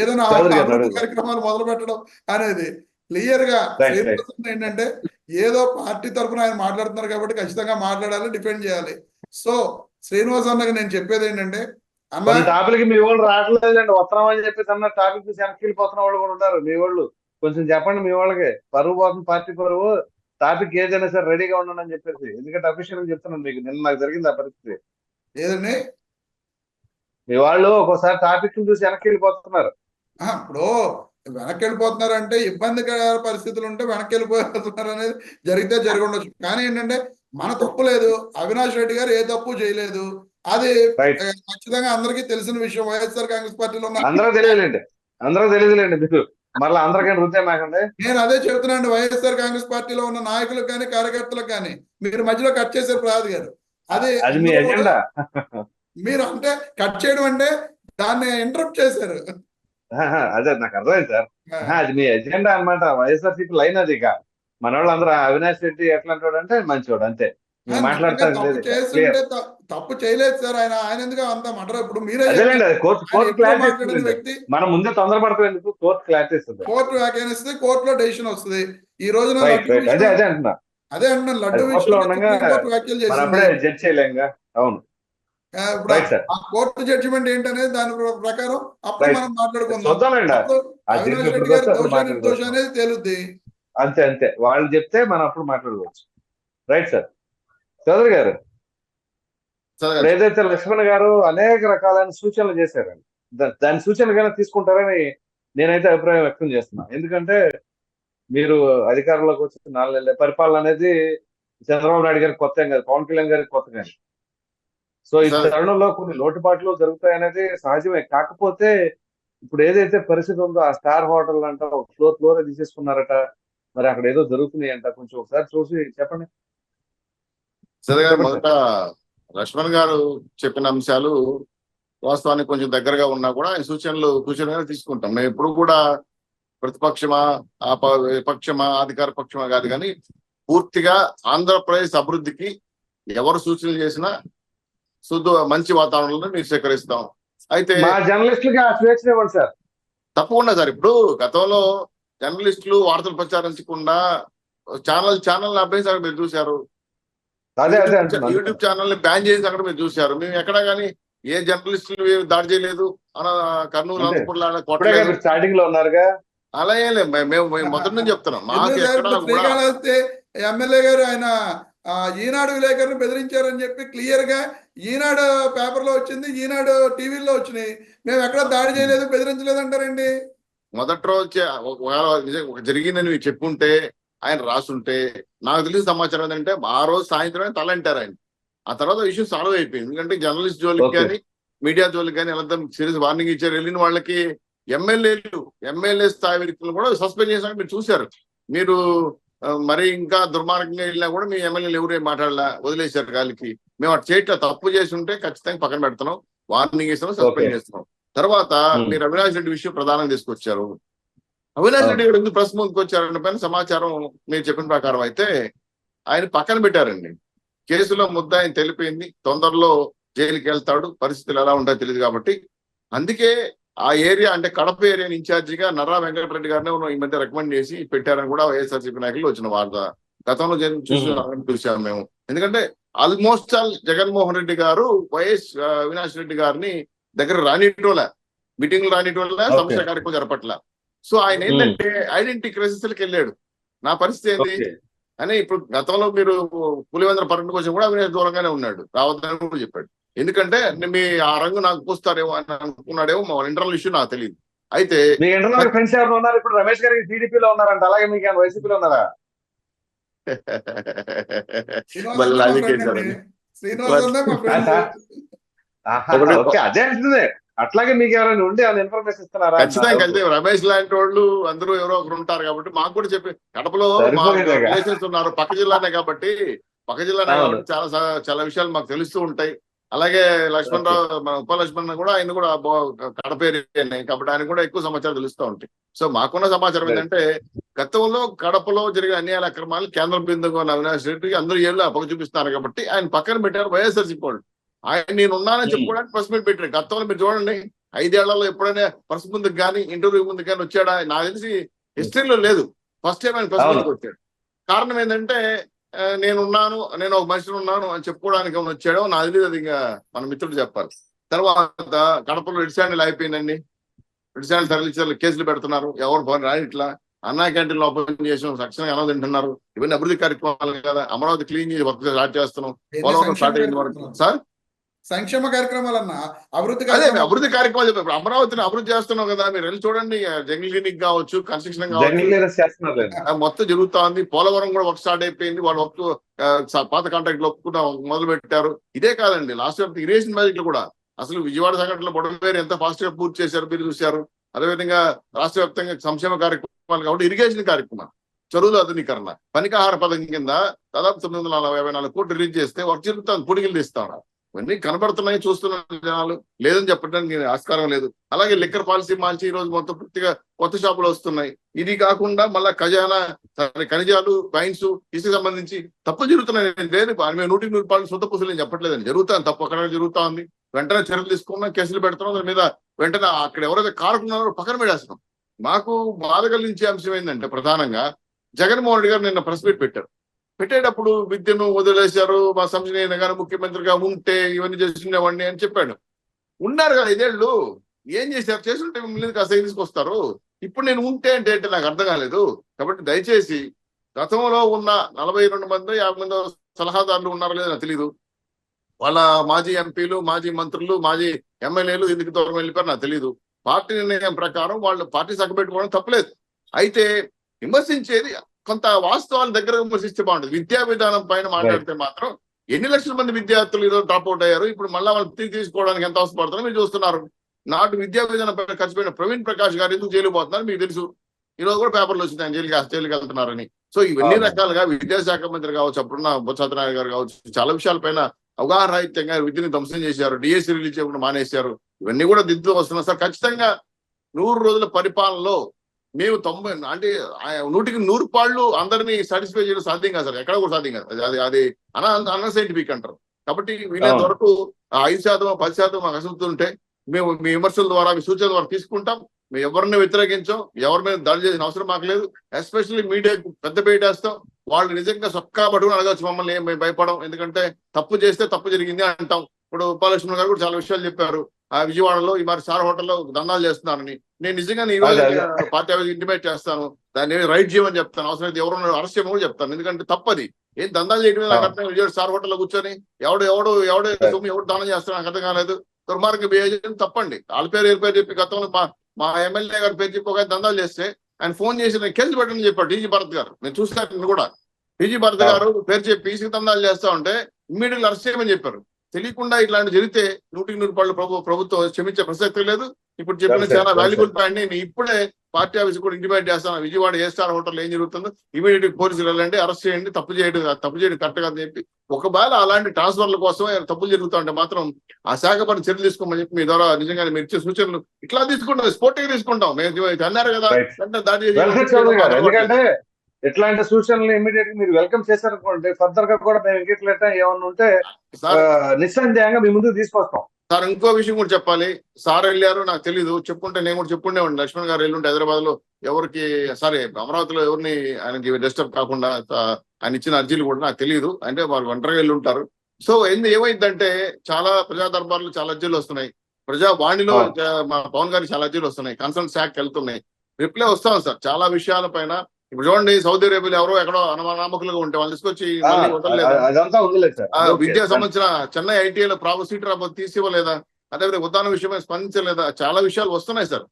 ఏదైనా అభివృద్ధి కార్యక్రమాలు మొదలు పెట్టడం అనేది క్లియర్ గా ఏంటంటే ఏదో పార్టీ తరఫున ఆయన మాట్లాడుతున్నారు కాబట్టి ఖచ్చితంగా మాట్లాడాలి, డిఫెండ్ చేయాలి. సో శ్రీనివాస్ అన్నకి నేను చెప్పేది ఏంటంటే, అన్న కొన్ని టాపిక్ మీ వాళ్ళు రావట్లేదండి, వస్తున్నాం అని చెప్పేసి అన్న టాపిక్ వెనక్కి వెళ్ళిపోతున్న వాళ్ళు కూడా ఉంటారు. మీ వాళ్ళు కొంచెం చెప్పండి, మీ వాళ్ళకి పరువు పోతుంది, పార్టీ పరువు. టాపిక్ ఏదైనా సరే రెడీగా ఉండండి అని చెప్పేసి, ఎందుకంటే అఫీషియల్ చెప్తున్నాను మీకు, నిన్న నాకు జరిగింది ఆ పరిస్థితి. ఏదండి మీ వాళ్ళు ఒక్కోసారి టాపిక్ చూసి వెనక్కి వెళ్ళిపోతున్నారు. ఇప్పుడు వెనక్కి వెళ్ళిపోతున్నారు అంటే ఇబ్బందికర పరిస్థితులు ఉంటే వెనక్కి వెళ్ళిపోతున్నారు అనేది జరిగితే జరిగి ఉండొచ్చు. కానీ ఏంటంటే మన తప్పు లేదు, అవినాష్ రెడ్డి గారు ఏ తప్పు చేయలేదు. అది రైట్, ఖచ్చితంగా అందరికీ తెలిసిన విషయం. వైఎస్ఆర్ కాంగ్రెస్ పార్టీలో ఉన్న అందరూ తెలియదులేండి, అందరూ తెలియదులేండి మీకు, మళ్ళీ అందరికీ వృత్తే మాకండి. నేను అదే చెబుతున్నాను, వైఎస్ఆర్ కాంగ్రెస్ పార్టీలో ఉన్న నాయకులకు కానీ కార్యకర్తలకు కానీ మీరు మధ్యలో కట్ చేశారు ప్రసాద్ గారు. అది అది మీ అందరూ కూడా ఎజెండా. మీరు అంటే కట్ చేయడం అంటే దాన్ని ఇంటరప్ట్ చేశారు. అదే నాకు అర్థమైంది సార్. అది మీ ఎజెండా అన్నమాట, వైఎస్ఆర్సీపీ లైన్ అది. ఇక మన వాళ్ళు అందరూ అవినాష్ రెడ్డి ఎట్లా అంటాడు అంటే మంచివాడు, అంతే. నిజంగా మాట్లాడతాను తప్పు లేదు, చేస్తుంటే తప్పు చేయలేదు సార్ ఆయన. ఆయన ఎందుకు అంత మటర్? ఇప్పుడు మీరే అదేలేండి, అది కోర్టు ఆయన ఎప్పుడో క్లారిటీ మాట్లాడిన ఇస్తుంది. వ్యక్తి. మనం ముందే తొందరపడతాం ఎందుకు, కోర్టు క్లారిటీ ఇస్తుంది. కోర్టు వ్యాఖ్యానిస్తే కోర్టులో డెసిషన్ వస్తుంది. ఈ రోజున రైట్ లడ్డు రైట్, అదే విషయం, అదే అంటున్నా. అదే అంటున్నాను, లడ్డు అది కోర్టులో విషయంలో ఉండగా సుప్రీంకోర్టు వ్యాఖ్యలు మనం చేసింది. అప్పుడే జడ్జ్ చేయలేంగా. అవును, ఇప్పుడు రైట్ సార్, ఆ కోర్టు జడ్జిమెంట్ ఏంటనేది దాని ప్రకారం అప్పుడు రైట్. మనం మాట్లాడుకుందాం. చూద్దాంలేండి, అప్పుడు ఆ అవినాష్ జడ్జిమెంట్ రెడ్డి వస్తే గారి అప్పుడు దోష నిర్దోష మాట్లాడుకోవచ్చు. అనేది తేలుద్ది. అంతే అంతే, వాళ్ళు చెప్తే మనం అప్పుడు మాట్లాడుకోవచ్చు. Right sir. చౌదరి గారు, ఇప్పుడు ఏదైతే లక్ష్మణ్ గారు అనేక రకాలైన సూచనలు చేశారండి, దాని సూచనలుగానే తీసుకుంటారని నేనైతే అభిప్రాయం వ్యక్తం చేస్తున్నా. ఎందుకంటే మీరు అధికారంలోకి వచ్చి 4 నెలలే, పరిపాలన అనేది చంద్రబాబు నాయుడు గారికి కొత్త ఏం కాదు, పవన్ కళ్యాణ్ గారికి కొత్త కానీ. సో ఈ తరుణంలో కొన్ని లోటుపాట్లు జరుగుతాయనేది సహజమే. కాకపోతే ఇప్పుడు ఏదైతే పరిస్థితి ఉందో, ఆ స్టార్ హోటల్ అంట ఒక ఫ్లోర్ తీసేసుకున్నారట, మరి అక్కడ ఏదో జరుగుతున్నాయి అంట, కొంచెం ఒకసారి చూసి చెప్పండి. సరే గారు, మొదట లక్ష్మణ్ గారు చెప్పిన అంశాలు వాస్తవానికి కొంచెం దగ్గరగా ఉన్నా కూడా ఆయన సూచనగా తీసుకుంటాం. మేము ఎప్పుడు కూడా ప్రతిపక్షమా విపక్షమా అధికార పక్షమా కాదు, కానీ పూర్తిగా ఆంధ్రప్రదేశ్ అభివృద్ధికి ఎవరు సూచనలు చేసినా మంచి వాతావరణంలో మీరు స్వీకరిస్తాం. అయితే మా జర్నలిస్టులకి ఆ స్వేచ్ఛ ఇవ్వండి సార్. తప్పకుండా సార్. ఇప్పుడు గతంలో జర్నలిస్టులు వార్తలు ప్రచారించకుండా ఛానల్ అభ్యర్థి మీరు చూశారు, అదే అదే యూట్యూబ్ ఛానల్ ని బ్యాన్ చేసి అక్కడ మీరు చూశారు. మేము ఎక్కడా కానీ ఏ జర్నలిస్టులు దాడి చేయలేదు, కర్నూలు అనంతపురం స్టార్టింగ్ లో ఉన్నారుగా. అలా ఏం లేదు, మేము మొదటి నుంచి చెప్తున్నాం. మాకు ఎక్కడ శ్రీకాళహస్తి ఎమ్మెల్యే గారు ఆయన ఈనాడు విలేకరులు బెదిరించారని చెప్పి క్లియర్ గా ఈనాడు పేపర్ లో వచ్చింది, ఈనాడు టీవీలో వచ్చినాయి. మేము ఎక్కడ దాడి చేయలేదు, బెదిరించలేదు అంటారండి. మొదటి రోజు జరిగిందని చెప్పుంటే ఆయన రాసుంటే నాకు తెలిసిన సమాచారం ఏంటంటే ఆ రోజు సాయంత్రం తలంటారు ఆయన. ఆ తర్వాత విషయం సాల్వ్ అయిపోయింది. ఎందుకంటే జర్నలిస్ట్ జోలికి కానీ మీడియా జోలికి కానీ ఎలా సీరియస్ వార్నింగ్ ఇచ్చారు. వెళ్ళిన వాళ్ళకి ఎమ్మెల్యే స్థాయి వ్యక్తులు కూడా సస్పెండ్ చేసినట్టు మీరు చూశారు. మీరు మరి ఇంకా దుర్మార్గంగా వెళ్ళినా కూడా మీ ఎమ్మెల్యేలు ఎవరే మాట్లాడలా, వదిలేశారు గాలికి. మేము అటు చేయట్లా, తప్పు చేసి ఉంటే ఖచ్చితంగా పక్కన పెడుతున్నాం, వార్నింగ్ ఇస్తున్నాం, సస్పెండ్ చేస్తున్నాం. తర్వాత మీరు అవినాష్ రెడ్డి విషయం ప్రధానంగా తీసుకొచ్చారు. అవినాష్ రెడ్డి గారు ఎందుకు ప్రెస్ ముందుకు వచ్చారన్న పైన సమాచారం మీరు చెప్పిన ప్రకారం అయితే ఆయన పక్కన పెట్టారండి. కేసులో ముద్దాయిని తెలిపింది, తొందరలో జైలుకి వెళ్తాడు, పరిస్థితులు ఎలా ఉంటాయో తెలియదు కాబట్టి అందుకే ఆ ఏరియా అంటే కడప ఏరియా ఇన్ఛార్జిగా నర్రా వెంకటరెడ్డి గారిని ఈ మధ్య రికమెండ్ చేసి పెట్టారని కూడా వైఎస్ఆర్సీపీ నాయకులు వచ్చిన వార్త. గతంలో చూసాం మేము. ఎందుకంటే ఆల్మోస్ట్ ఆల్ జగన్మోహన్ రెడ్డి గారు అవినాష్ రెడ్డి గారిని దగ్గర రానిటోలా, మీటింగ్లు రానిటోలా, సమస్య కార్యక్రమం జరపట్ల. సో ఆయన ఏంటంటే ఐడెంటిటీ క్రైసిస్కి వెళ్ళాడు. నా పరిస్థితి ఏంటి అని ఇప్పుడు గతంలో మీరు పులివెందుల పర్యటన కోసం కూడా అవినాష్ దూరంగానే ఉన్నాడు, రావద్దని కూడా చెప్పాడు. ఎందుకంటే మీ ఆ రంగు నాకు పూస్తారేమో అని అనుకున్నాడేమో, మా ఇంటర్నల్ ఇష్యూ నాకు తెలియదు. అయితే మీ ఇంటర్నల్ ఫ్రెండ్స్ ఎవరు ఉన్నారు? ఇప్పుడు రమేష్ గారికి టీడీపీలో ఉన్నారంట, అలాగే మీకు వైసీపీలో ఉన్నారా? అదే అంటుంది. అట్లాగే మీకు ఎవరైనా ఉండి ఇన్ఫర్మేషన్ ఇస్తున్నారా? ఖచ్చితంగా కలిసి రమేష్ లాంటి వాళ్ళు అందరూ ఎవరో ఒకరు ఉంటారు కాబట్టి మాకు కూడా చెప్పి కడపలో ఉన్నారు, పక్క జిల్లానే కాబట్టి చాలా విషయాలు మాకు తెలుస్తూ ఉంటాయి. అలాగే లక్ష్మణరావు, మన ఉప లక్ష్మణ్ కూడా ఆయన కూడా కడప ఏరియానే కాబట్టి ఆయన కూడా ఎక్కువ సమాచారం తెలుస్తూ ఉంటాయి. సో మాకున్న సమాచారం ఏంటంటే గతంలో కడపలో జరిగిన అన్యాయాల అక్రమాలు కేంద్ర బిందువుగా ఉన్న అవినాష్ రెడ్డికి అందరూ ఏళ్ళు అప్పగ చూపిస్తున్నారు కాబట్టి ఆయన పక్కన పెట్టారు వైఎస్ఆర్సీపీ వాళ్ళు. ఆయన నేను ఉన్నానని చెప్పుకోవడానికి ప్రెస్ మీట్ పెట్టారు. గతంలో మీరు చూడండి, 5 ఏళ్లలో ఎప్పుడైనా ప్రెస్ ముందుకు కానీ ఇంటర్వ్యూ ముందుకు కానీ వచ్చాడా? నాకు తెలిసి హిస్టరీలో లేదు. ఫస్ట్ టైం ఆయన ప్రెస్ మీట్కి వచ్చాడు. కారణం ఏంటంటే నేనున్నాను, నేను ఒక మనిషిని ఉన్నాను అని చెప్పుకోవడానికి ఏమైనా వచ్చాడో నాకు తెలియదు. అది ఇంకా మన మిత్రుడు చెప్పాలి. తర్వాత కడపలో రెడ్ శాండిల్ అయిపోయిందండి. రెడ్ శాండిల్ తరలించారు, కేసులు పెడుతున్నారు. ఎవరు రాని ఇట్లా అన్నా క్యాంటీన్లు ఓపెన్ చేసాం, సక్షంగా అన్నం తింటున్నారు. ఇవన్నీ అభివృద్ధి కార్యక్రమాలు కదా. అమరావతి క్లీన్ చేసి వర్క్ స్టార్ట్ చేస్తున్నాం. పోలవరం స్టార్ట్ అయింది వరకు సార్. సంక్షేమ కార్యక్రమాలన్నా అభివృద్ధి అదే అభివృద్ధి కార్యక్రమాలు చెప్పారు. అమరావతిని అభివృద్ధి చేస్తున్నాం కదా, మీరు వెళ్ళి చూడండి. జంగిల్ క్లినిక్ కావచ్చు, కన్స్ట్రక్షన్ కావచ్చు, మొత్తం జరుగుతా ఉంది. పోలవరం కూడా వర్క్ స్టార్ట్ అయిపోయింది. వాళ్ళు వర్క్ పాత కాంట్రాక్ట్ ఒప్పుకున్న మొదలు పెట్టారు. ఇదే కాదండి, లాస్ట్ ఇరిగేషన్ ప్రాజెక్టులు కూడా అసలు విజయవాడ సంఘటనలో బొడవేరు ఎంత ఫాస్ట్ గా పూర్తి చేశారు మీరు చూశారు. అదేవిధంగా రాష్ట్ర వ్యాప్తంగా సంక్షేమ కార్యక్రమాలు కాబట్టి ఇరిగేషన్ కార్యక్రమాలు, చెరువుల ఆధునీకరణ, పనికాహార పథకం కింద దాదాపు 954 కోట్లు రిలీజ్ చేస్తే వర్క్ జరుగుతుంది. పొడిగిలు తీస్తాను. ఇవన్నీ కనబడుతున్నాయి, చూస్తున్న జనాలు. లేదని చెప్పడానికి ఆస్కారం లేదు. అలాగే లిక్కర్ పాలసీ మార్చి ఈ రోజు మొత్తం పూర్తిగా కొత్త షాపులు వస్తున్నాయి. ఇది కాకుండా మళ్ళా ఖజానా, ఖనిజాలు, మైన్స్, ఇసుకు సంబంధించి తప్పు జరుగుతున్నాయి. లేదు 100% సొంత పుసులు నేను చెప్పట్లేదని, జరుగుతాను తప్పు అక్కడ జరుగుతా ఉంది. వెంటనే చర్యలు తీసుకున్నాం, కేసులు పెడుతున్నాం. దాని మీద వెంటనే అక్కడ ఎవరైతే కారుకున్నారో పక్కన పెడేస్తున్నాం. మాకు బాధ కలిగించే అంశం ఏంటంటే ప్రధానంగా జగన్మోహన్ రెడ్డి గారు నిన్న ప్రెస్ మీట్ పెట్టారు. పెట్టేటప్పుడు విద్యను వదిలేశారు, మా సంస్థ గారు ముఖ్యమంత్రిగా ఉంటే ఇవన్నీ చేస్తుండేవాడిని అని చెప్పాడు. ఉన్నారు కదా 5 ఏళ్ళు, ఏం చేశారు? చేస్తుంటే మిమ్మల్ని కాస్త తీసుకొస్తారు. ఇప్పుడు నేను ఉంటే అంటే నాకు అర్థం కాలేదు. కాబట్టి దయచేసి గతంలో ఉన్న 42 మంది 50 మంది సలహాదారులు ఉన్నారో లేదో నాకు తెలీదు. వాళ్ళ మాజీ ఎంపీలు, మాజీ మంత్రులు, మాజీ ఎమ్మెల్యేలు ఎందుకు దూరం వెళ్ళిపోయారు నాకు తెలీదు. పార్టీ నిర్ణయం ప్రకారం వాళ్ళు పార్టీ సగబెట్టుకోవడం తప్పలేదు. అయితే విమర్శించేది కొంత వాస్తవాల దగ్గర విమర్శిస్తే బాగుంటుంది. విద్యా విధానం పైన మాట్లాడితే మాత్రం ఎన్ని లక్షల మంది విద్యార్థులు ఈరోజు డ్రాప్ అవుట్ అయ్యారు, ఇప్పుడు మళ్ళీ వాళ్ళు తిరిగి తీసుకోవడానికి ఎంత అవసరపడుతుందో మీరు చూస్తున్నారు. నాటు విద్యా విధానం పైన ఖర్చు పెట్టిన ప్రవీణ్ ప్రకాష్ గారు ఎందుకు జైలు పోతున్నారు మీకు తెలుసు. ఈ రోజు కూడా పేపర్లు వచ్చింది ఆయన జైలుకి వెళ్తున్నారని. సో ఇవన్నీ రకాలుగా విద్యాశాఖ మంత్రి కావచ్చు, అప్పుడున్న బొత్స సత్యనారాయణ గారు కావచ్చు, చాలా విషయాలపైన అవగాహన రాహిత్యంగా విద్యను ధ్వంసం చేశారు. డిఎస్సీ రిలీజ్ చేయకుండా మానేశారు. ఇవన్నీ కూడా దిద్దుతూ వస్తున్నాం సార్. ఖచ్చితంగా 100 రోజుల పరిపాలనలో మేము 90 అంటే 100కి 100 పాళ్ళు అందరినీ సాటిస్ఫై చేయడం సాధ్యం కాదు సార్. ఎక్కడ కూడా సాధ్యం కాదు. అది అన్సైంటిఫిక్ అంటారు. కాబట్టి వీలైనంత వరకు 5%, 10% మాకు అసలుతుంటే మేము మీ విమర్శల ద్వారా, మీ సూచనల ద్వారా తీసుకుంటాం. మేము ఎవరిని వ్యతిరేకించాం, ఎవరి మీద దాడి చేసిన అవసరం మాకు లేదు. ఎస్పెషల్లీ మీడియాకు పెద్ద వేస్తాం. వాళ్ళు నిజంగా సొక్కా పట్టుకుని అడగచ్చు మమ్మల్ని, ఏం భయపడం. ఎందుకంటే తప్పు చేస్తే తప్పు జరిగింది అంటాం. ఇప్పుడు ఉపాలక్ష్మి గారు కూడా చాలా విషయాలు చెప్పారు. విజయవాడలో ఈ మరి సార్ హోటల్లో దందాలు చేస్తున్నారని. నేను నిజంగా ఈ రోజు పార్టీ ఆఫీస్ ఇంటిమేట్ చేస్తాను, దాన్ని రైట్ చేయమని చెప్తాను. అవసరం అయితే ఎవరు అరెస్ట్ చేయమని కూడా చెప్తాను. ఎందుకంటే తప్పది. ఏం దందాలు చేయడమే నాకు అర్థం. విజయవాడ సార్ హోటల్లో కూర్చొని ఎవడు సొమ్ము ఎవడు దానం చేస్తాడు నాకు అర్థం కాలేదు. దుర్మార్గ బిహేవియర్ తప్పండి. వాళ్ళ పేరు చెప్పి గతంలో మా ఎమ్మెల్యే గారి పేరు చెప్పి ఒక దందాలు చేస్తే ఆయన ఫోన్ చేసి నేను కేసు పెట్టని చెప్పాడు టీజీ భరత్ గారు. నేను చూస్తాను కూడా. టీజీ భరత్ గారు పేరు చెప్పి ఇసుక దందాలు చేస్తా ఉంటే ఇమ్మీడియట్గా అరెస్ట్ చేయమని చెప్పారు. తెలియకుండా ఇట్లాంటి జరిగితే 100% ప్రభుత్వం క్షమించే ప్రసక్తి లేదు. ఇప్పుడు చెప్పిన చాలా వాల్యుబుల్ పాయింట్ నేను ఇప్పుడే పార్టీ ఆఫీస్ కూడా ఇంటిమేట్ చేస్తాను. విజయవాడ ఏ స్టార్ హోటల్ ఏం జరుగుతుందో ఇమీడియట్ పోలీసులు వెళ్ళండి, అరెస్ట్ చేయండి. తప్పు చేయడం కరెక్ట్ కాదని చెప్పి ఒకవేళ అలాంటి ట్రాన్స్ఫర్ల కోసం తప్పులు జరుగుతా ఉంటే మాత్రం ఆ శాఖ పని చర్యలు తీసుకోమని చెప్పి మీ ద్వారా నిజంగా మీరు ఇచ్చే సూచనలు ఇట్లా తీసుకుంటాం, స్పోర్టివ్ తీసుకుంటాం. మేము అన్నారు కదా దాడి ఎందుకంటే ఇట్లాంటి సూచనలు ఇమీడియట్ గా మీరు వెల్కమ్ చేశారనుకోండి, ఫర్దర్ గా కూడా మేము ఇంకెట్లా ఏమన్నా ఉంటే నిస్సందేహంగా మీ ముందుకు తీసుకొస్తాం. సార్ ఇంకో విషయం కూడా చెప్పాలి. సార్ వెళ్ళారు నాకు తెలీదు, చెప్పుకుంటే నేను కూడా చెప్పుకుండేవాడిని. లక్ష్మణ్ గారు వెళ్ళుంటే హైదరాబాద్ లో ఎవరికి అమరావతిలో ఎవరిని ఆయనకి డిస్టర్బ్ కాకుండా ఆయన ఇచ్చిన అర్జీలు కూడా నాకు తెలియదు. అంటే వాళ్ళు ఒంటరిగా వెళ్ళి ఉంటారు. సో ఏమైందంటే చాలా ప్రజా దర్బార్లు చాలా అర్జీలు వస్తున్నాయి. ప్రజావాణిలో మా పవన్ గారికి చాలా అర్జీలు వస్తున్నాయి. కన్సర్న్ శాఖకి వెళ్తున్నాయి. రిప్లై వస్తాం సార్ చాలా విషయాల పైన. ఇప్పుడు చూడండి సౌదీ అరేబియాలో ఎవరో ఎక్కడో అనామకులుగా ఉంటే వాళ్ళు తీసుకొచ్చి విద్యా సంబంధించిన చెన్నై ఐటీఐలో సీట్ తీసి ఇవ్వలేదా? అదేవిధంగా ఉద్దానం విషయమై స్పందించలేదా? చాలా విషయాలు వస్తున్నాయి సార్.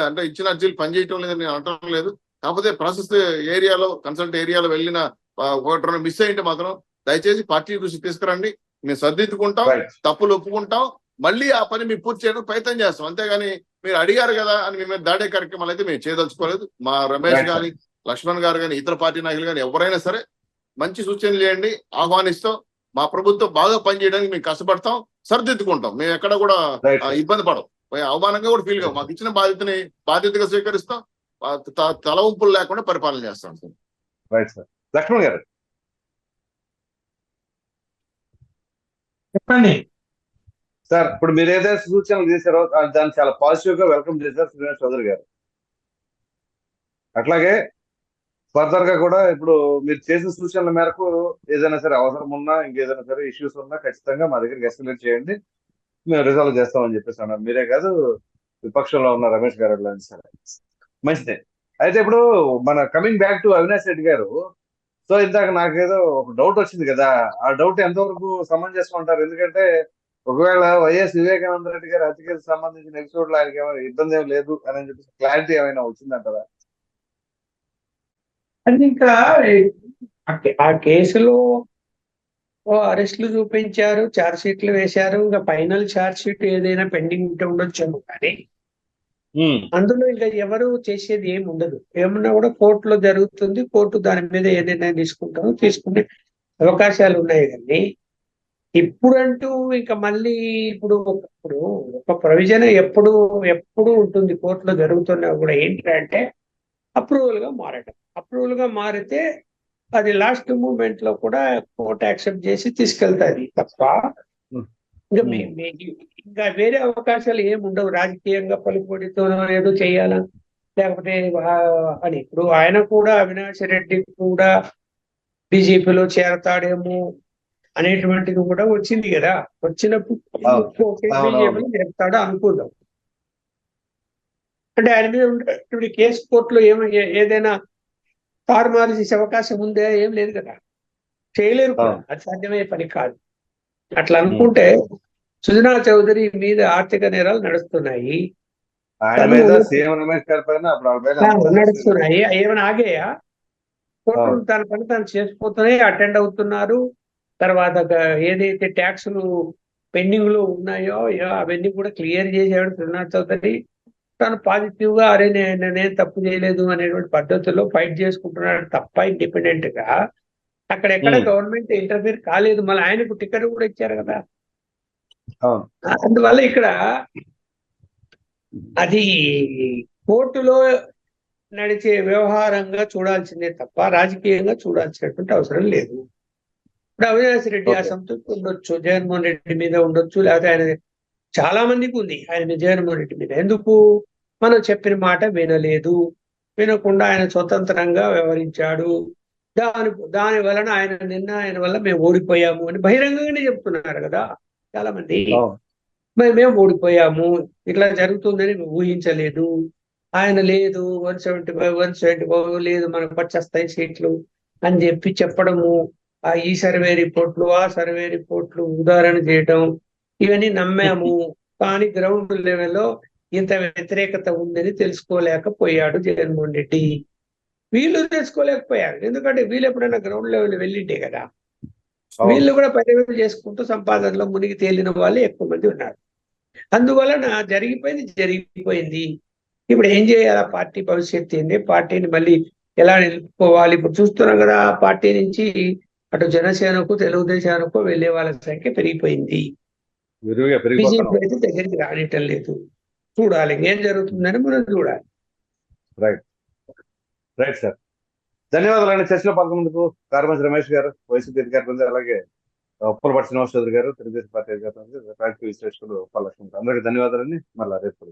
అంటే ఇచ్చిన అర్జీలు పనిచేయటం లేదని నేను అనటం లేదు. కాకపోతే ప్రాసెస్ ఏరియాలో కన్సల్ట్ ఏరియాలో వెళ్ళిన ఒకటి మిస్ అయ్యింటే మాత్రం దయచేసి పార్టీ దృష్టి తీసుకురండి. మేము సర్దిద్దుకుంటాం, తప్పులు ఒప్పుకుంటాం, మళ్ళీ ఆ పని మేము పూర్తి చేయడానికి ప్రయత్నం చేస్తాం. అంతేగాని మీరు అడిగారు కదా అని మీ మీద దాడే కార్యక్రమాలు అయితే మేము చేయదలుచుకోలేదు. మా రమేష్ గాని, లక్ష్మణ్ గారు కానీ, ఇతర పార్టీ నాయకులు కానీ ఎవరైనా సరే మంచి సూచనలు చేయండి, ఆహ్వానిస్తాం. మా ప్రభుత్వం బాగా పనిచేయడానికి మేము కష్టపడతాం, సరిదిద్దుకుంటాం. మేము ఎక్కడ కూడా ఇబ్బంది పడం, అవమానంగా కూడా ఫీల్ కావు. మాకు ఇచ్చిన బాధ్యతగా స్వీకరిస్తాం. తలవంపులు లేకుండా పరిపాలన చేస్తాం సార్. Right sir. లక్ష్మణ్ గారు చెప్పండి సార్. ఇప్పుడు మీరు ఏదైతే సూచనలు చేశారో దాన్ని చాలా పాజిటివ్ గా వెల్కమ్ చేశారు శ్రీనివాస్ చౌదరి గారు. అట్లాగే ఫర్దర్ గా కూడా ఇప్పుడు మీరు చేసిన సూచనల మేరకు ఏదైనా సరే అవసరం ఉన్నా ఇంకేదైనా సరే ఇష్యూస్ ఉన్నా ఖచ్చితంగా మా దగ్గరికి ఎస్కలేట్ చేయండి, మేము రిజాల్వ్ చేస్తామని చెప్పేసి అన్నారు. మీరే కాదు, విపక్షంలో ఉన్న రమేష్ గారు అట్లా సరే, మంచిదే. అయితే ఇప్పుడు మన coming back to Avinash Reddy గారు, సో ఇందాక నాకేదో ఒక డౌట్ వచ్చింది కదా, ఆ డౌట్ ఎంతవరకు సమంజసం అంటారు? ఎందుకంటే ఒకవేళ వైఎస్ వివేకానంద రెడ్డి గారి హత్యకి సంబంధించిన ఎపిసోడ్ లో ఆయనకి ఏమైనా ఇబ్బంది ఏం లేదు అని చెప్పేసి క్లారిటీ ఏమైనా వచ్చిందంటారా? అది ఇంకా ఆ కేసులో అరెస్టులు చూపించారు, ఛార్జ్ షీట్లు వేశారు. ఇంకా ఫైనల్ ఛార్జ్ షీట్ ఏదైనా పెండింగ్ ఉంటే ఉండొచ్చేమో, కానీ అందులో ఇంకా ఎవరు చేసేది ఏమి ఉండదు. ఏమన్నా కూడా కోర్టులో జరుగుతుంది, కోర్టు దాని మీద ఏ నిర్ణయం తీసుకుంటారో తీసుకునే అవకాశాలు ఉన్నాయి. కానీ ఇప్పుడంటూ ఇంకా మళ్ళీ ఇప్పుడు ఒక ప్రొవిజన్ ఎప్పుడు ఎప్పుడు ఉంటుంది కోర్టులో జరుగుతున్నా కూడా, ఏంటంటే అప్రూవల్ గా మారటం. అప్రూవల్ గా మారితే అది లాస్ట్ మూమెంట్ లో కూడా కోర్టు యాక్సెప్ట్ చేసి తీసుకెళ్తాది తప్ప ఇంకా ఇంకా వేరే అవకాశాలు ఏమి ఉండవు. రాజకీయంగా పలుకుబడితోనో ఏదో చేయాలా లేకపోతే అని. ఇప్పుడు ఆయన కూడా, అవినాష్ రెడ్డి కూడా బీజేపీలో చేరతాడేమో అనేటువంటిది కూడా వచ్చింది కదా. వచ్చినప్పుడు బీజేపీలో చేరతాడో అనుకుందాం. అంటే ఆయన మీద ఉన్నటువంటి కేసు కోర్టులో ఏదైనా తారుమారు చేసే అవకాశం ఉందే? ఏం లేదు కదా, చేయలేరు కూడా, అది సాధ్యమయ్యే పని కాదు. అట్లా అనుకుంటే సుజనా చౌదరి మీద ఆర్థిక నేరాలు నడుస్తున్నాయి, నడుస్తున్నాయి. ఏమైనా ఆగేయా? కోర్టులు తన పని తను చేసుకుపోతున్నాయి, అటెండ్ అవుతున్నారు. తర్వాత ఏదైతే ట్యాక్సులు పెండింగ్ లో ఉన్నాయో అవన్నీ కూడా క్లియర్ చేసాడు సుజనా చౌదరి. తను పాజిటివ్ గా అరే నేను తప్పు చేయలేదు అనేటువంటి పద్ధతిలో ఫైట్ చేసుకుంటున్నాడు తప్ప, ఇండిపెండెంట్ గా అక్కడ ఎక్కడ గవర్నమెంట్ ఇంటర్ఫీర్ కాలేదు. మళ్ళీ ఆయనకు టికెట్ కూడా ఇచ్చారు కదా. అందువల్ల ఇక్కడ అది కోర్టులో నడిచే వ్యవహారంగా చూడాల్సిందే తప్ప రాజకీయంగా చూడాల్సినటువంటి అవసరం లేదు. ఇప్పుడు అవినాష్ రెడ్డి అసంతృప్తి ఉండొచ్చు, జగన్మోహన్ రెడ్డి మీద ఉండొచ్చు, లేకపోతే ఆయన చాలా మందికి ఉంది ఆయన మీద, జగన్మోహన్ రెడ్డి మీద. ఎందుకు? మనం చెప్పిన మాట వినలేదు, వినకుండా ఆయన స్వతంత్రంగా వ్యవహరించాడు, దాని వలన ఆయన వల్ల మేము ఓడిపోయాము అని బహిరంగంగానే చెప్తున్నారు కదా చాలా మంది. మేము ఓడిపోయాము, ఇట్లా జరుగుతుందని మేము ఊహించలేదు, ఆయన లేదు 175 175 లేదు మనకు వచ్చేస్తాయి సీట్లు అని చెప్పడము, ఈ సర్వే రిపోర్ట్లు ఆ సర్వే రిపోర్ట్లు ఉదాహరణ చేయటం, ఇవన్నీ నమ్మాము. కానీ గ్రౌండ్ లెవెల్లో ఇంత వ్యతిరేకత ఉందని తెలుసుకోలేకపోయాడు జగన్మోహన్ రెడ్డి. వీళ్ళు తెలుసుకోలేకపోయారు, ఎందుకంటే వీళ్ళు ఎప్పుడైనా గ్రౌండ్ లెవెల్ వెళ్ళింటే కదా. వీళ్ళు కూడా పర్యవేక్షణ చేసుకుంటూ సంపాదనలో మునిగి తేలిన వాళ్ళు ఎక్కువ మంది ఉన్నారు. అందువలన జరిగిపోయింది. ఇప్పుడు ఏం చేయాలి? పార్టీ భవిష్యత్తు ఏంటి? పార్టీని మళ్ళీ ఎలా నిలుపుకోవాలి? ఇప్పుడు చూస్తున్నాం కదా, పార్టీ నుంచి అటు జనసేనకు తెలుగుదేశానికి వెళ్ళే వాళ్ళ సంఖ్య పెరిగిపోయింది. బీజేపీ అయితే దగ్గరికి రానిటం లేదు. చూడాలి ఏం జరుగుతుందని మనం చూడాలి. రైట్ రైట్ సార్, ధన్యవాదాలండి చర్చలో పాల్గొన్నందుకు. కార్మంచి రమేష్ గారు, వైసీపీ అధికారులు, అలాగే ఉప్పలపాటి శ్రీనివాస్ చౌదరి గారు, తెలుగుదేశం పార్టీ అధికారులు, రాజకీయ విశ్లేషకులు ఉప్పలక్ష్మి, అందరికీ ధన్యవాదాలండి. మళ్ళీ రేపు